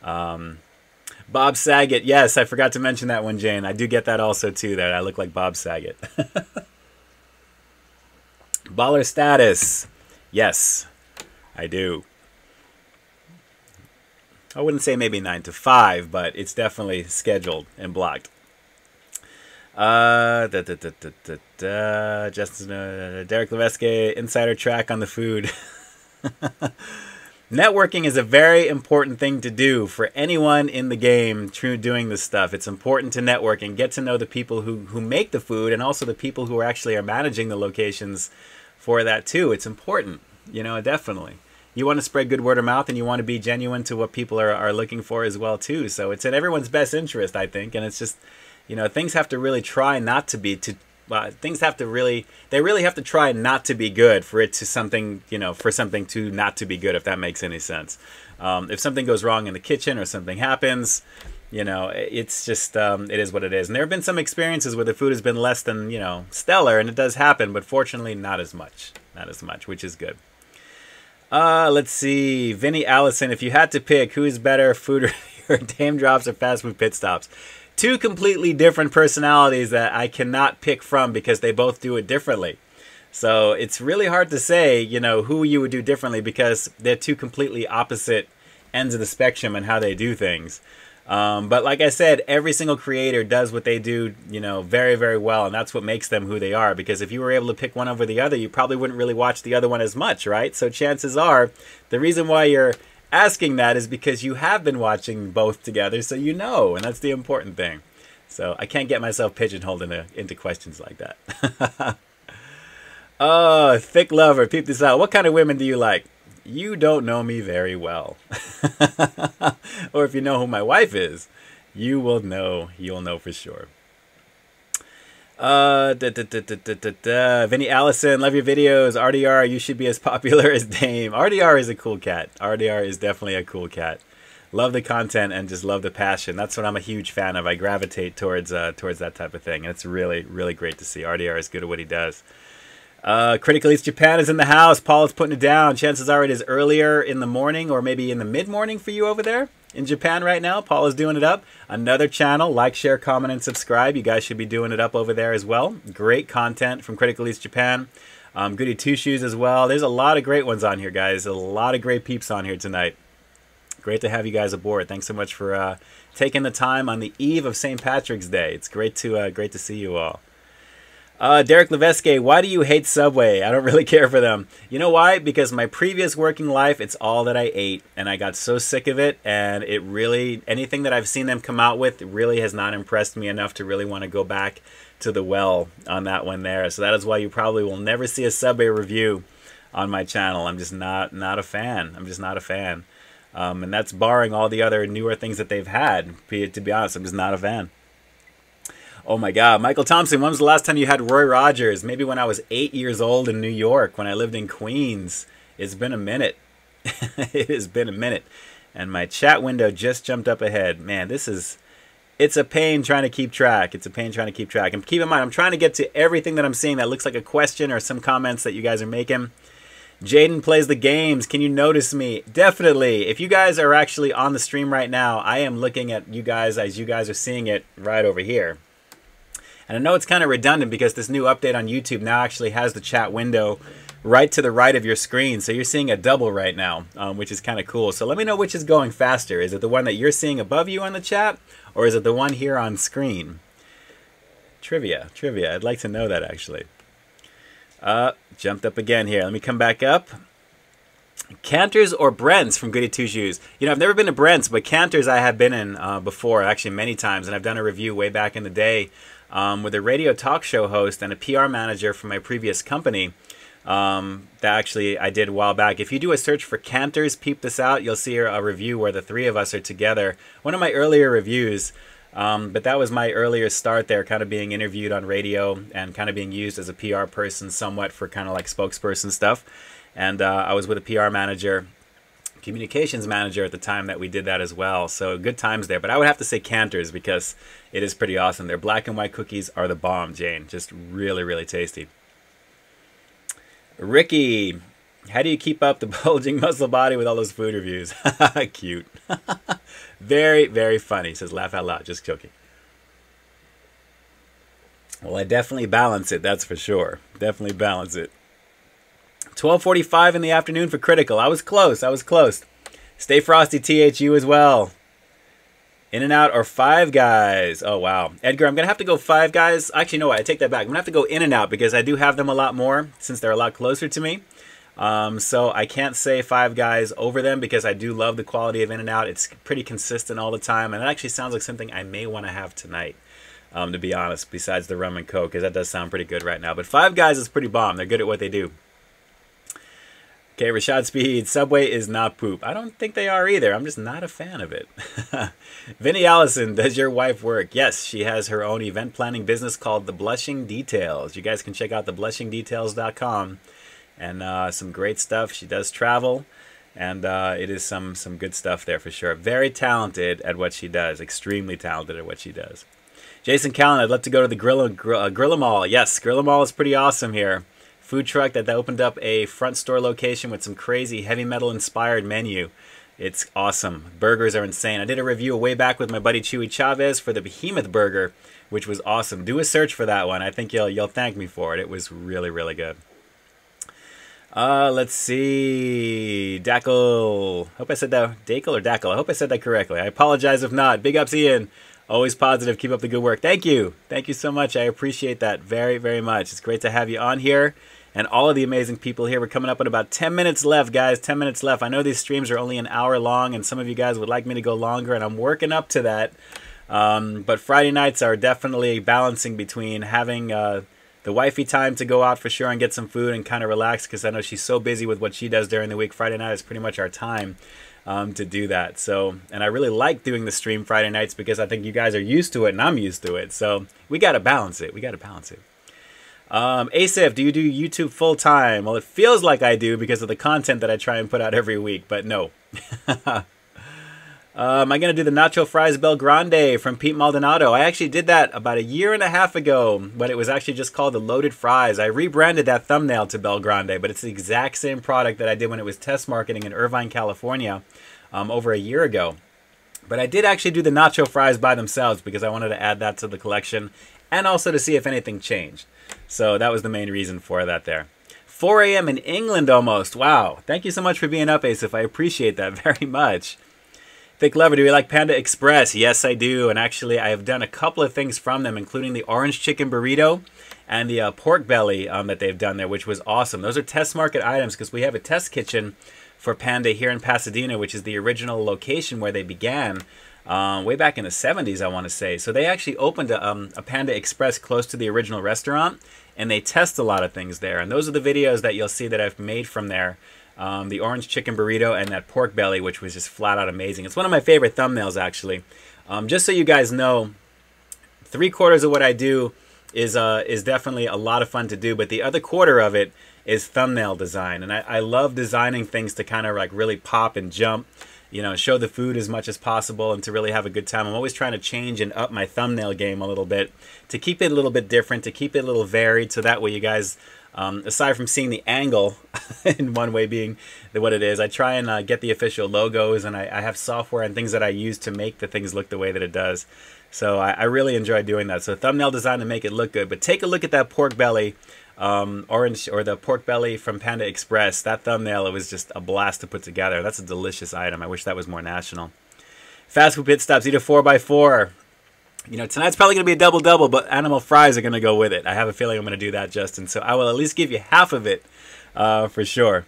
Bob Saget. Yes, I forgot to mention that one, Jane. I do get that also, too, that I look like Bob Saget. Baller status. Yes, I do. I wouldn't say maybe 9 to 5, but it's definitely scheduled and blocked. Justin, Derek Leveske, insider track on the food. Networking is a very important thing to do for anyone in the game doing this stuff. It's important to network and get to know the people who make the food, and also the people who actually are managing the locations for that too. It's important, you know, definitely. You want to spread good word of mouth, and you want to be genuine to what people are looking for as well too. So it's in everyone's best interest, I think. And it's just, you know, things have to really try not to be things have to really, they really have to try not to be good for it to something, you know, for something to not to be good, if that makes any sense. If something goes wrong in the kitchen or something happens, you know, it's just, it is what it is. And there have been some experiences where the food has been less than, you know, stellar, and it does happen, but fortunately not as much, which is good. Let's see. Vinny Allison, if you had to pick, who is better, food or Dame Drops or fast food pit stops? Two completely different personalities that I cannot pick from because they both do it differently. So it's really hard to say, you know, who you would do differently because they're two completely opposite ends of the spectrum and how they do things. But like I said, every single creator does what they do, you know, very, very well. And that's what makes them who they are. Because if you were able to pick one over the other, you probably wouldn't really watch the other one as much, right? So chances are, the reason why you're asking that is because you have been watching both together, so you know. And that's the important thing. So I can't get myself pigeonholed into questions like that. Oh, Thick Lover, peep this out. What kind of women do you like? You don't know me very well. Or if you know who my wife is, you will know. You'll know for sure. Vinny Allison, love your videos. RDR, you should be as popular as Dame. RDR is a cool cat. RDR is definitely a cool cat. Love the content and just love the passion. That's what I'm a huge fan of. I gravitate towards that type of thing. And it's really, really great to see. RDR is good at what he does. Critical East Japan is in the house. Paul is putting it down. Chances are it is earlier in the morning or maybe in the mid-morning for you over there in Japan right now. Paul is doing it up. Another channel. Like, share, comment, and subscribe. You guys should be doing it up over there as well. Great content from Critical East Japan. Goody Two Shoes as well. There's a lot of great ones on here, guys. A lot of great peeps on here tonight. Great to have you guys aboard. Thanks so much for taking the time on the eve of St. Patrick's Day. It's great to see you all. Derek Leveske, why do you hate Subway? I don't really care for them. You know why? Because my previous working life, it's all that I ate. And I got so sick of it. And it really, anything that I've seen them come out with really has not impressed me enough to really want to go back to the well on that one there. So that is why you probably will never see a Subway review on my channel. I'm just not a fan. I'm just not a fan. And that's barring all the other newer things that they've had. To be honest, I'm just not a fan. Oh my God, Michael Thompson, when was the last time you had Roy Rogers? Maybe when I was 8 years old in New York, when I lived in Queens. It's been a minute. It has been a minute. And my chat window just jumped up ahead. Man, it's a pain trying to keep track. It's a pain trying to keep track. And keep in mind, I'm trying to get to everything that I'm seeing that looks like a question or some comments that you guys are making. Jaden plays the games. Can you notice me? Definitely. If you guys are actually on the stream right now, I am looking at you guys as you guys are seeing it right over here. And I know it's kind of redundant because this new update on YouTube now actually has the chat window right to the right of your screen. So you're seeing a double right now, which is kind of cool. So let me know which is going faster. Is it the one that you're seeing above you on the chat, or is it the one here on screen? Trivia. I'd like to know that actually. Jumped up again here. Let me come back up. Canter's or Brent's from Goody Two Shoes. You know, I've never been to Brent's, but Canter's I have been in before, actually many times, and I've done a review way back in the day with a radio talk show host and a PR manager from my previous company that actually I did a while back. If you do a search for Canter's Peep This Out, you'll see a review where the three of us are together. One of my earlier reviews, but that was my earlier start there, kind of being interviewed on radio and kind of being used as a PR person somewhat for kind of like spokesperson stuff. And I was with a PR manager, communications manager at the time that we did that as well. So good times there. But I would have to say Canter's because it is pretty awesome. Their black and white cookies are the bomb, Jane. Just really, really tasty. Ricky, how do you keep up the bulging muscle body with all those food reviews? Cute. Very, very funny. He says, laugh out loud. Just joking. Well, I definitely balance it. That's for sure. Definitely balance it. 12:45 in the afternoon for Critical. I was close. I was close. Stay frosty, THU as well. In-N-Out or Five Guys? Oh, wow. Edgar, I'm going to have to go Five Guys. Actually, no, I take that back. I'm going to have to go In-N-Out because I do have them a lot more since they're a lot closer to me. So I can't say Five Guys over them because I do love the quality of In-N-Out. It's pretty consistent all the time. And it actually sounds like something I may want to have tonight, to be honest, besides the rum and coke, because that does sound pretty good right now. But Five Guys is pretty bomb. They're good at what they do. Okay, Rashad Speed, Subway is not poop. I don't think they are either. I'm just not a fan of it. Vinny Allison, does your wife work? Yes, she has her own event planning business called The Blushing Details. You guys can check out theblushingdetails.com and some great stuff. She does travel, and it is some good stuff there for sure. Very talented at what she does. Extremely talented at what she does. Jason Callan, I'd love to go to the Grill-A-Mall. Yes, Grill-A-Mall is pretty awesome here. Food truck that opened up a front store location with some crazy heavy metal inspired menu. It's awesome. Burgers are insane. I did a review way back with my buddy Chewy Chavez for the Behemoth Burger, which was awesome. Do a search for that one. I think you'll thank me for it. It was really, really good. Let's see. Dackle. Hope I said that. Dackle or Dackle? I hope I said that correctly. I apologize if not. Big ups, Ian. Always positive. Keep up the good work. Thank you. Thank you so much. I appreciate that very, very much. It's great to have you on here. And all of the amazing people here. We're coming up on about 10 minutes left, guys. 10 minutes left. I know these streams are only an hour long, and some of you guys would like me to go longer, and I'm working up to that. But Friday nights are definitely balancing between having the wifey time to go out for sure and get some food and kind of relax, because I know she's so busy with what she does during the week. Friday night is pretty much our time to do that. So, and I really like doing the stream Friday nights because I think you guys are used to it and I'm used to it. So we got to balance it. We got to balance it. Asif, do you do YouTube full time? Well, it feels like I do because of the content that I try and put out every week, but no. I'm going to do the Nacho Fries Bel Grande from Pete Maldonado. I actually did that about a year and a half ago, but it was actually just called the Loaded Fries. I rebranded that thumbnail to Bel Grande, but it's the exact same product that I did when it was test marketing in Irvine, California, over a year ago. But I did actually do the Nacho Fries by themselves because I wanted to add that to the collection and also to see if anything changed. So that was the main reason for that there. 4 a.m. in England almost. Wow. Thank you so much for being up, Asif. I appreciate that very much. Thick Lover, do you like Panda Express? Yes, I do. And actually, I have done a couple of things from them, including the orange chicken burrito and the pork belly that they've done there, which was awesome. Those are test market items because we have a test kitchen for Panda here in Pasadena, which is the original location where they began way back in the 70s, I want to say. So they actually opened a Panda Express close to the original restaurant, and they test a lot of things there. And those are the videos that you'll see that I've made from there. The orange chicken burrito and that pork belly, which was just flat out amazing. It's one of my favorite thumbnails, actually. Just so you guys know, 3/4 of what I do is definitely a lot of fun to do, but the other quarter of it is thumbnail design. And I love designing things to kind of like really pop and jump, you know, show the food as much as possible and to really have a good time. I'm always trying to change and up my thumbnail game a little bit to keep it a little bit different, to keep it a little varied, so that way you guys, aside from seeing the angle in one way being what it is, I try and get the official logos, and I have software and things that I use to make the things look the way that it does. So I really enjoy doing that. So thumbnail design to make it look good. But take a look at that pork belly, orange, or the pork belly from Panda Express. That thumbnail, it was just a blast to put together. That's a delicious item. I wish that was more national. Fast food pit stops, eat a 4x4. You know, tonight's probably going to be a double-double, but animal fries are going to go with it. I have a feeling I'm going to do that, Justin. So I will at least give you half of it for sure.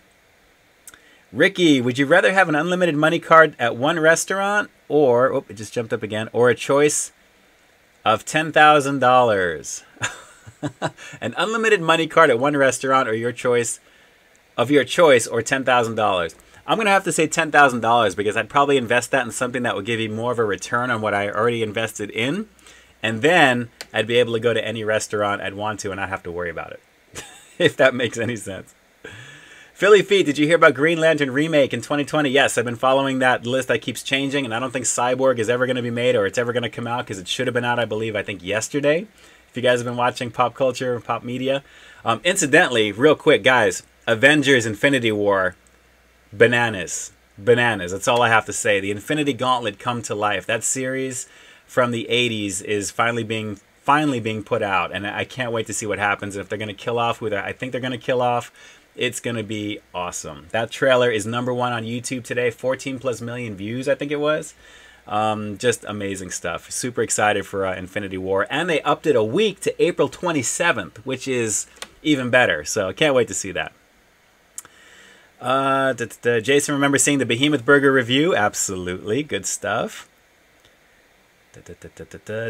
Ricky, would you rather have an unlimited money card at one restaurant or, oh, it just jumped up again, or a choice of $10,000? An unlimited money card at one restaurant or your choice or $10,000. I'm going to have to say $10,000 because I'd probably invest that in something that would give you more of a return on what I already invested in. And then I'd be able to go to any restaurant I'd want to and not have to worry about it. If that makes any sense. Philly Feet, did you hear about Green Lantern remake in 2020? Yes, I've been following that list that keeps changing, and I don't think Cyborg is ever going to be made or it's ever going to come out because it should have been out, I think, yesterday. If you guys have been watching pop culture, pop media. Incidentally, real quick, guys, Avengers Infinity War, bananas. Bananas, that's all I have to say. The Infinity Gauntlet come to life. That series from the 80s is finally being put out, and I can't wait to see what happens. And if they're going to kill off who I think they're going to kill off, it's going to be awesome. That trailer is #1 on YouTube today. 14+ million views, I think it was. Just amazing stuff. Super excited for Infinity War. And they upped it a week to April 27th, which is even better. So I can't wait to see that. Jason, remember seeing the Behemoth Burger review? Absolutely. Good stuff.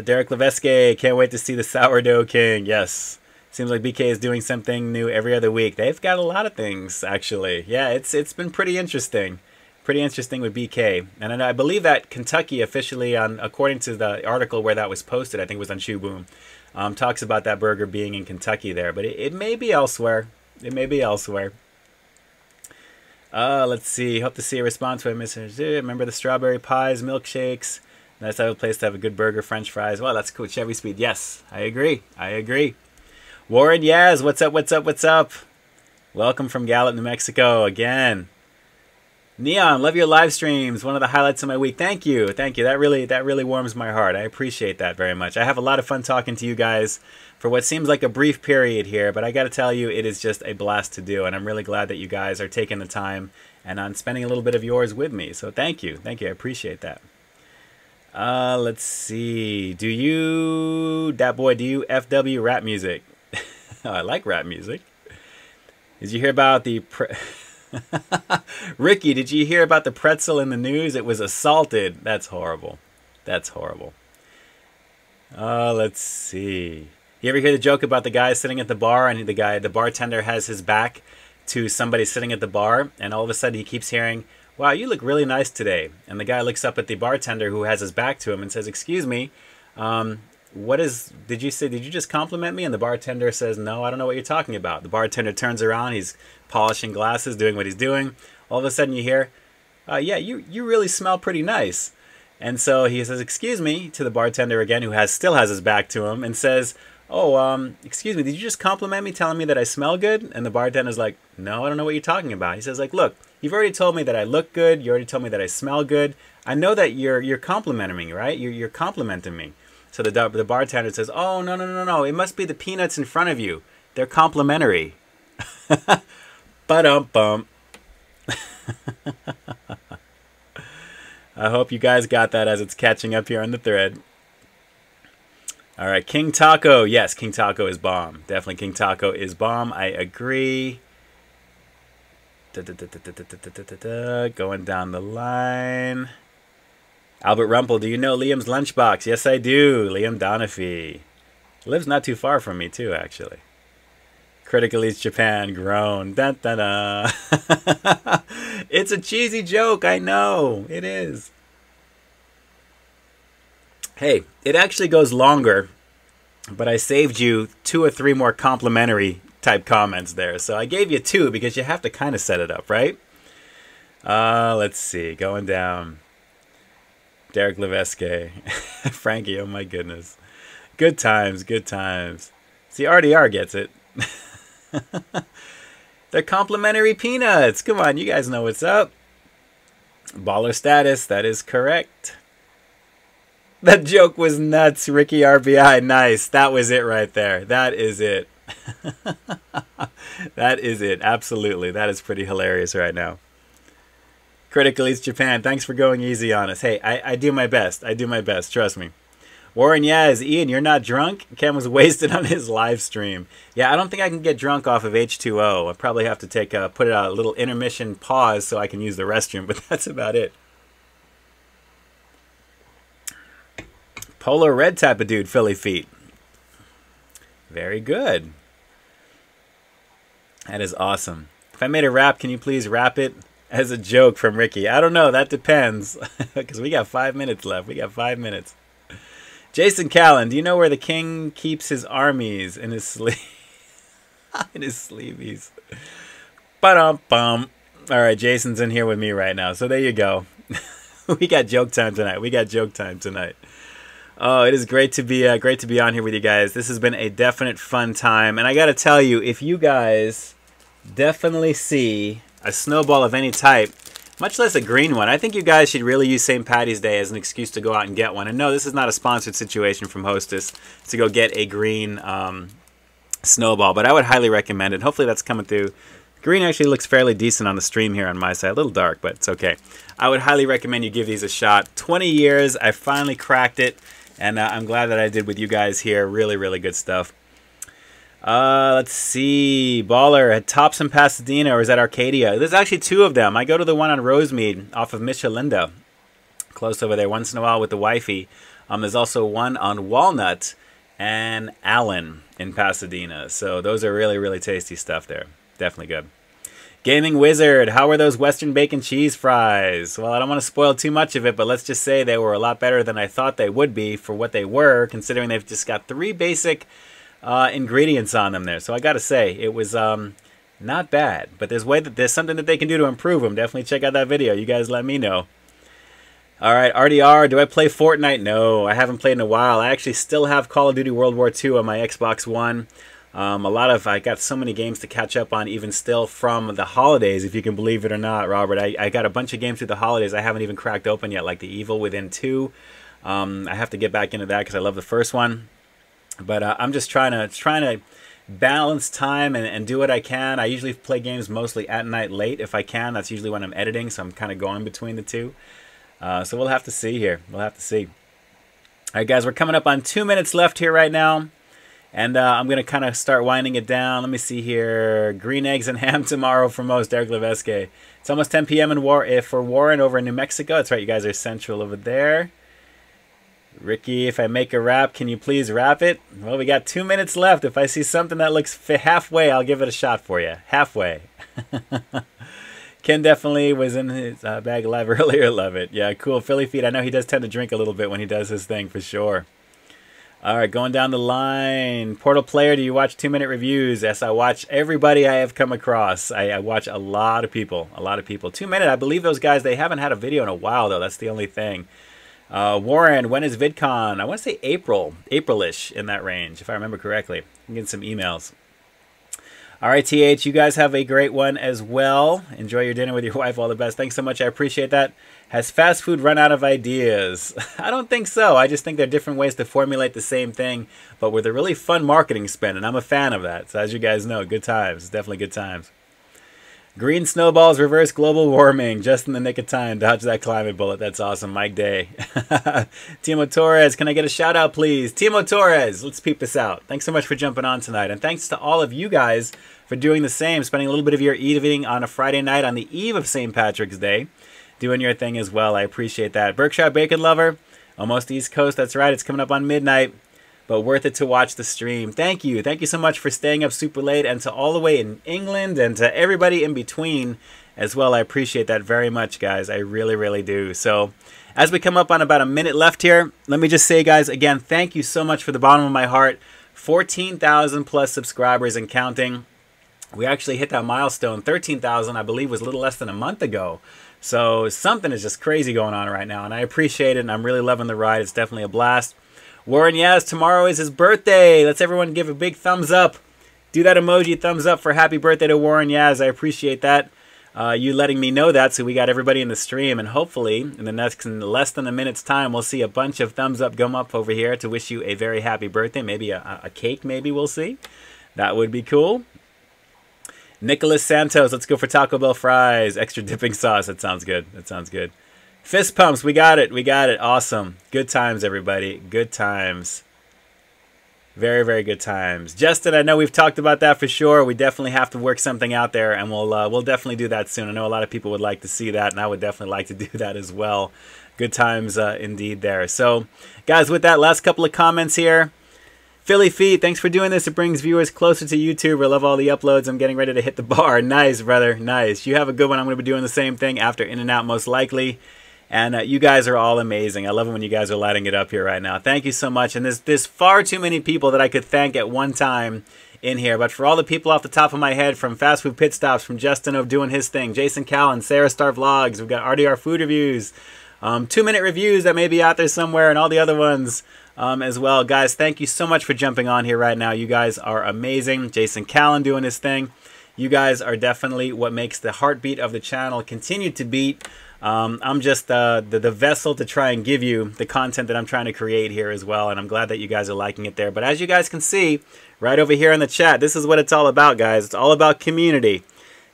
Derek Levesque, can't wait to see the Sourdough King. Yes. Seems like BK is doing something new every other week. They've got a lot of things, actually. Yeah, it's been pretty interesting. Pretty interesting with BK. And I believe that Kentucky officially, according to the article where that was posted, I think it was on Shoe Boom, talks about that burger being in Kentucky there. But it may be elsewhere. It may be elsewhere. Let's see. Hope to see a response from Mr. Remember the strawberry pies, milkshakes. Nice to have a place to have a good burger, french fries. Well, that's cool. Chevy Speed. Yes, I agree. I agree. Warren Yaz, what's up, what's up, what's up? Welcome from Gallup, New Mexico, again. Neon, love your live streams. One of the highlights of my week. Thank you, thank you. That really warms my heart. I appreciate that very much. I have a lot of fun talking to you guys for what seems like a brief period here, but I got to tell you, it is just a blast to do, and I'm really glad that you guys are taking the time and on spending a little bit of yours with me. So thank you, I appreciate that. Let's see. Do you FW rap music? Oh, I like rap music. Did you hear about the... Ricky, did you hear about the pretzel in the news? It was assaulted. That's horrible. That's horrible. Let's see. You ever hear the joke about the guy sitting at the bar and the bartender has his back to somebody sitting at the bar, and all of a sudden he keeps hearing, "Wow, you look really nice today." And the guy looks up at the bartender who has his back to him and says, "Excuse me, did you just compliment me?" And the bartender says, "No, I don't know what you're talking about." The bartender turns around, he's polishing glasses, doing what he's doing. All of a sudden you hear, "Yeah, you really smell pretty nice." And so he says, "Excuse me," to the bartender again, who still has his back to him, and says, "Oh, excuse me, did you just compliment me telling me that I smell good?" And the bartender's like, "No, I don't know what you're talking about." He says, like, "Look, you've already told me that I look good, you already told me that I smell good. I know that you're complimenting me, right? You're complimenting me." So the bartender says, "Oh, no. It must be the peanuts in front of you. They're complimentary." Ba-dum-bum. I hope you guys got that as it's catching up here on the thread. All right, King Taco. Yes, King Taco is bomb. Definitely King Taco is bomb. I agree. Going down the line. Albert Rumpel, do you know Liam's lunchbox? Yes, I do. Liam Donafee. Lives not too far from me, too, actually. Critical Eats Japan, groan. Dun, dun, dun. It's a cheesy joke, I know. It is. Hey, it actually goes longer, but I saved you 2 or 3 more complimentary type comments there. So I gave you 2 because you have to kind of set it up, right? Let's see. Going down. Derek Levesque. Frankie, oh my goodness. Good times, good times. See, RDR gets it. They're complimentary peanuts. Come on, you guys know what's up. Baller status, that is correct. That joke was nuts, Ricky RBI. Nice. That was it right there. That is it. That is it. Absolutely. That is pretty hilarious right now. Critical Eats Japan, thanks for going easy on us. Hey, I do my best. I do my best. Trust me. Warren Yaz, Ian, you're not drunk? Ken was wasted on his live stream. Yeah, I don't think I can get drunk off of H2O. I probably have to take put a little intermission pause so I can use the restroom, but that's about it. Polo red type of dude, Philly feet. Very good. That is awesome. If I made a rap, can you please rap it as a joke from Ricky? I don't know. That depends. Because we got 5 minutes left. We got 5 minutes. Jason Callan, do you know where the king keeps his armies? In his sleeve. In his sleeveys. Ba-dum-bum. All right, Jason's in here with me right now. So there you go. We got joke time tonight. We got joke time tonight. Oh, it is great to be on here with you guys. This has been a definite fun time. And I got to tell you, if you guys definitely see a snowball of any type, much less a green one, I think you guys should really use St. Paddy's Day as an excuse to go out and get one. And no, this is not a sponsored situation from Hostess to go get a green snowball, but I would highly recommend it. Hopefully that's coming through. Green actually looks fairly decent on the stream here on my side. A little dark, but it's okay. I would highly recommend you give these a shot. 20 years, I finally cracked it, and I'm glad that I did with you guys here. Really, really good stuff. Let's see. Baller at Tops in Pasadena, or is that Arcadia? There's actually two of them. I go to the one on Rosemead off of Michelinda. Close over there, once in a while with the wifey. There's also one on Walnut and Allen in Pasadena. So those are really, really tasty stuff there. Definitely good. Gaming Wizard, how are those Western bacon cheese fries? Well, I don't want to spoil too much of it, but let's just say they were a lot better than I thought they would be for what they were, considering they've just got 3 basic ingredients on them there. So I gotta say, it was not bad, but there's something that they can do to improve them. Definitely check out that video. You guys let me know. All right, RDR, do I play Fortnite? No, I haven't played in a while. I actually still have Call of Duty World War II on my Xbox One. I got so many games to catch up on even still from the holidays, if you can believe it or not, Robert. I got a bunch of games through the holidays I haven't even cracked open yet, like The Evil Within 2. I have to get back into that because I love the first one. But I'm just trying to balance time and do what I can. I usually play games mostly at night late if I can. That's usually when I'm editing, so I'm kind of going between the two. So we'll have to see here. We'll have to see. All right, guys, we're coming up on 2 minutes left here right now. And I'm going to kind of start winding it down. Let me see here. Green eggs and ham tomorrow for most, Derek Levesque. It's almost 10 p.m. for Warren over in New Mexico. That's right, you guys are central over there. Ricky, if I make a rap, can you please rap it? Well, we got 2 minutes left. If I see something that looks halfway, I'll give it a shot for you. Halfway. Ken definitely was in his bag alive earlier. Love it. Yeah, cool. Philly feet. I know he does tend to drink a little bit when he does his thing, for sure. All right, going down the line. Portal Player, do you watch 2-minute reviews? Yes, I watch everybody I have come across. I watch a lot of people. A lot of people. 2 minute, I believe those guys, they haven't had a video in a while, though. That's the only thing. Warren, when is VidCon? I want to say April-ish in that range, if I remember correctly. I'm getting some emails. All right, TH, you guys have a great one as well. Enjoy your dinner with your wife. All the best. Thanks so much. I appreciate that. Has fast food run out of ideas? I don't think so. I just think there are different ways to formulate the same thing, but with a really fun marketing spin, and I'm a fan of that. So as you guys know, good times. It's definitely good times. Green snowballs reverse global warming. Just in the nick of time. Dodge that climate bullet. That's awesome. Mike Day. Timo Torres, can I get a shout out, please? Timo Torres, let's peep this out. Thanks so much for jumping on tonight. And thanks to all of you guys for doing the same. Spending a little bit of your evening on a Friday night on the eve of St. Patrick's Day. Doing your thing as well. I appreciate that. Berkshire Bacon Lover. Almost East Coast. That's right. It's coming up on midnight. But worth it to watch the stream. Thank you. Thank you so much for staying up super late, and to all the way in England and to everybody in between as well. I appreciate that very much, guys. I really, really do. So as we come up on about a minute left here, let me just say, guys, again, thank you so much for the bottom of my heart. 14,000 plus subscribers and counting. We actually hit that milestone. 13,000, I believe, was a little less than a month ago. So something is just crazy going on right now, and I appreciate it, and I'm really loving the ride. It's definitely a blast. Warren Yaz, tomorrow is his birthday. Let's everyone give a big thumbs up. Do that emoji thumbs up for happy birthday to Warren Yaz. I appreciate that. You letting me know that, so we got everybody in the stream, and hopefully in the next less than a minute's time, we'll see a bunch of thumbs up come up over here to wish you a very happy birthday. Maybe a cake, maybe we'll see. That would be cool. Nicholas Santos, let's go for Taco Bell fries. Extra dipping sauce. That sounds good. That sounds good. Fist pumps. We got it. We got it. Awesome. Good times, everybody. Good times. Very, very good times. Justin, I know we've talked about that for sure. We definitely have to work something out there, and we'll definitely do that soon. I know a lot of people would like to see that, and I would definitely like to do that as well. Good times indeed there. So, guys, with that, last couple of comments here. Philly Feet, thanks for doing this. It brings viewers closer to YouTube. I love all the uploads. I'm getting ready to hit the bar. Nice, brother. Nice. You have a good one. I'm going to be doing the same thing after In-N-Out, most likely. And you guys are all amazing. I love it when you guys are lighting it up here right now. Thank you so much. And there's far too many people that I could thank at one time in here. But for all the people off the top of my head, from Fast Food Pit Stops, from Justin O doing his thing, Jason Callan, Sarah Star Vlogs, we've got RDR Food Reviews, 2-minute reviews that may be out there somewhere, and all the other ones as well. Guys, thank you so much for jumping on here right now. You guys are amazing. Jason Callan doing his thing. You guys are definitely what makes the heartbeat of the channel continue to beat. I'm just the vessel to try and give you the content that I'm trying to create here as well, and I'm glad that you guys are liking it there. But as you guys can see right over here in the chat, this is what it's all about, guys. It's all about community.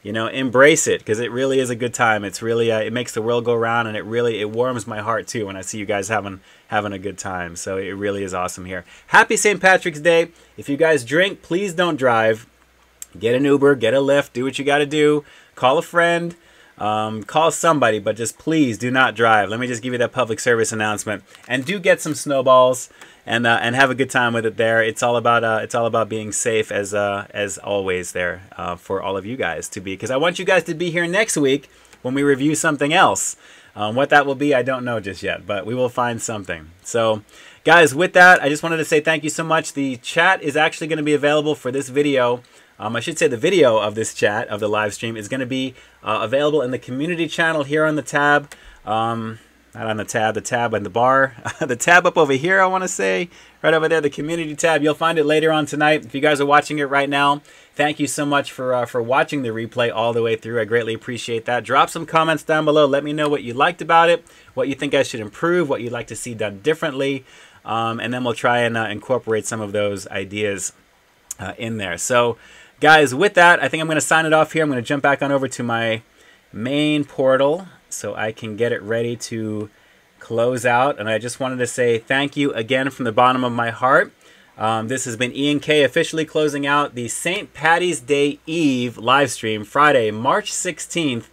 You know, embrace it, because it really is a good time. It's really it makes the world go round, and it warms my heart too when I see you guys having a good time. So it really is awesome here. Happy St. Patrick's Day. If you guys drink, please don't drive. Get an Uber, get a Lyft, do what you got to do. Call a friend, call somebody, but just please do not drive. Let me just give you that public service announcement. And do get some snowballs and have a good time with it there. It's all about being safe as always there for all of you guys to be, because I want you guys to be here next week when we review something else. What that will be, I don't know just yet, but we will find something. So, guys, with that, I just wanted to say thank you so much. The chat is actually going to be available for this video. I should say the video of this chat, of the live stream, is going to be available in the community channel here on the tab. Not on the tab and the bar. The tab up over here, I want to say. Right over there, the community tab. You'll find it later on tonight. If you guys are watching it right now, thank you so much for watching the replay all the way through. I greatly appreciate that. Drop some comments down below. Let me know what you liked about it, what you think I should improve, what you'd like to see done differently. And then we'll try and incorporate some of those ideas in there. So, guys, with that, I think I'm going to sign it off here. I'm going to jump back on over to my main portal so I can get it ready to close out. And I just wanted to say thank you again from the bottom of my heart. This has been Ian K officially closing out the St. Patty's Day Eve live stream, Friday, March 16th.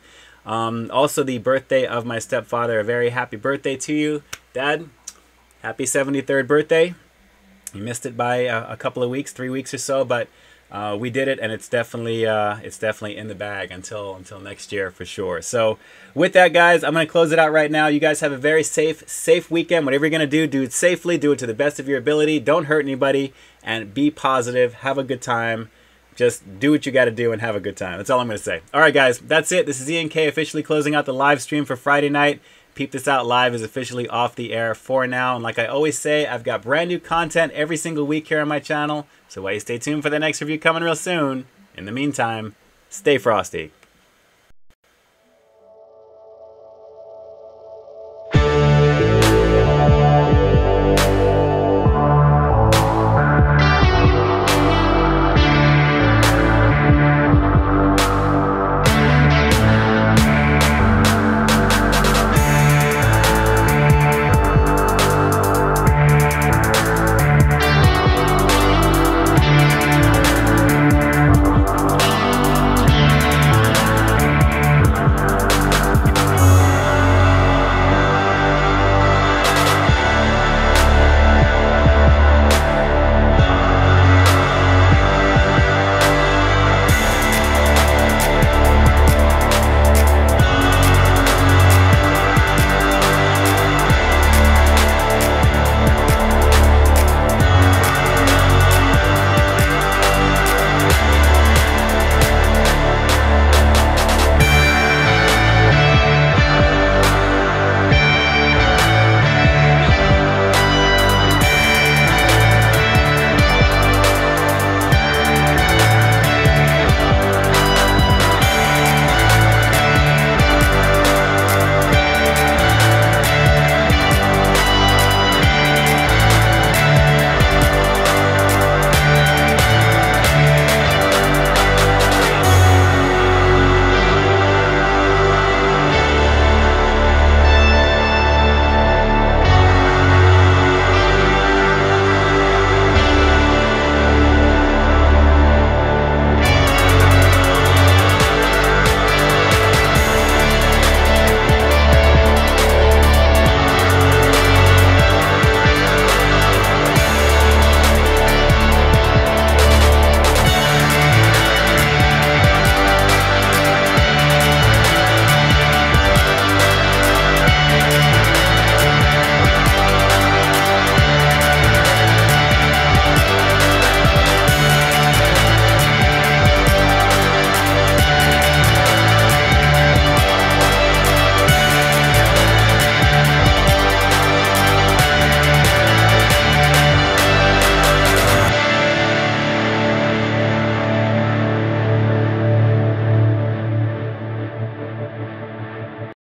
Also the birthday of my stepfather. A very happy birthday to you, Dad. Happy 73rd birthday. You missed it by a couple of weeks, 3 weeks or so, but we did it, and it's definitely in the bag until next year for sure. So with that, guys, I'm going to close it out right now. You guys have a very safe weekend. Whatever you're going to do it safely. Do it to the best of your ability. Don't hurt anybody, and be positive. Have a good time. Just do what you got to do and have a good time. That's all I'm going to say. All right, guys, that's it. This is Ian K officially closing out the live stream for Friday night. Peep This Out Live is officially off the air for now. And like I always say, I've got brand new content every single week here on my channel. So why you stay tuned for the next review coming real soon. In the meantime, stay frosty.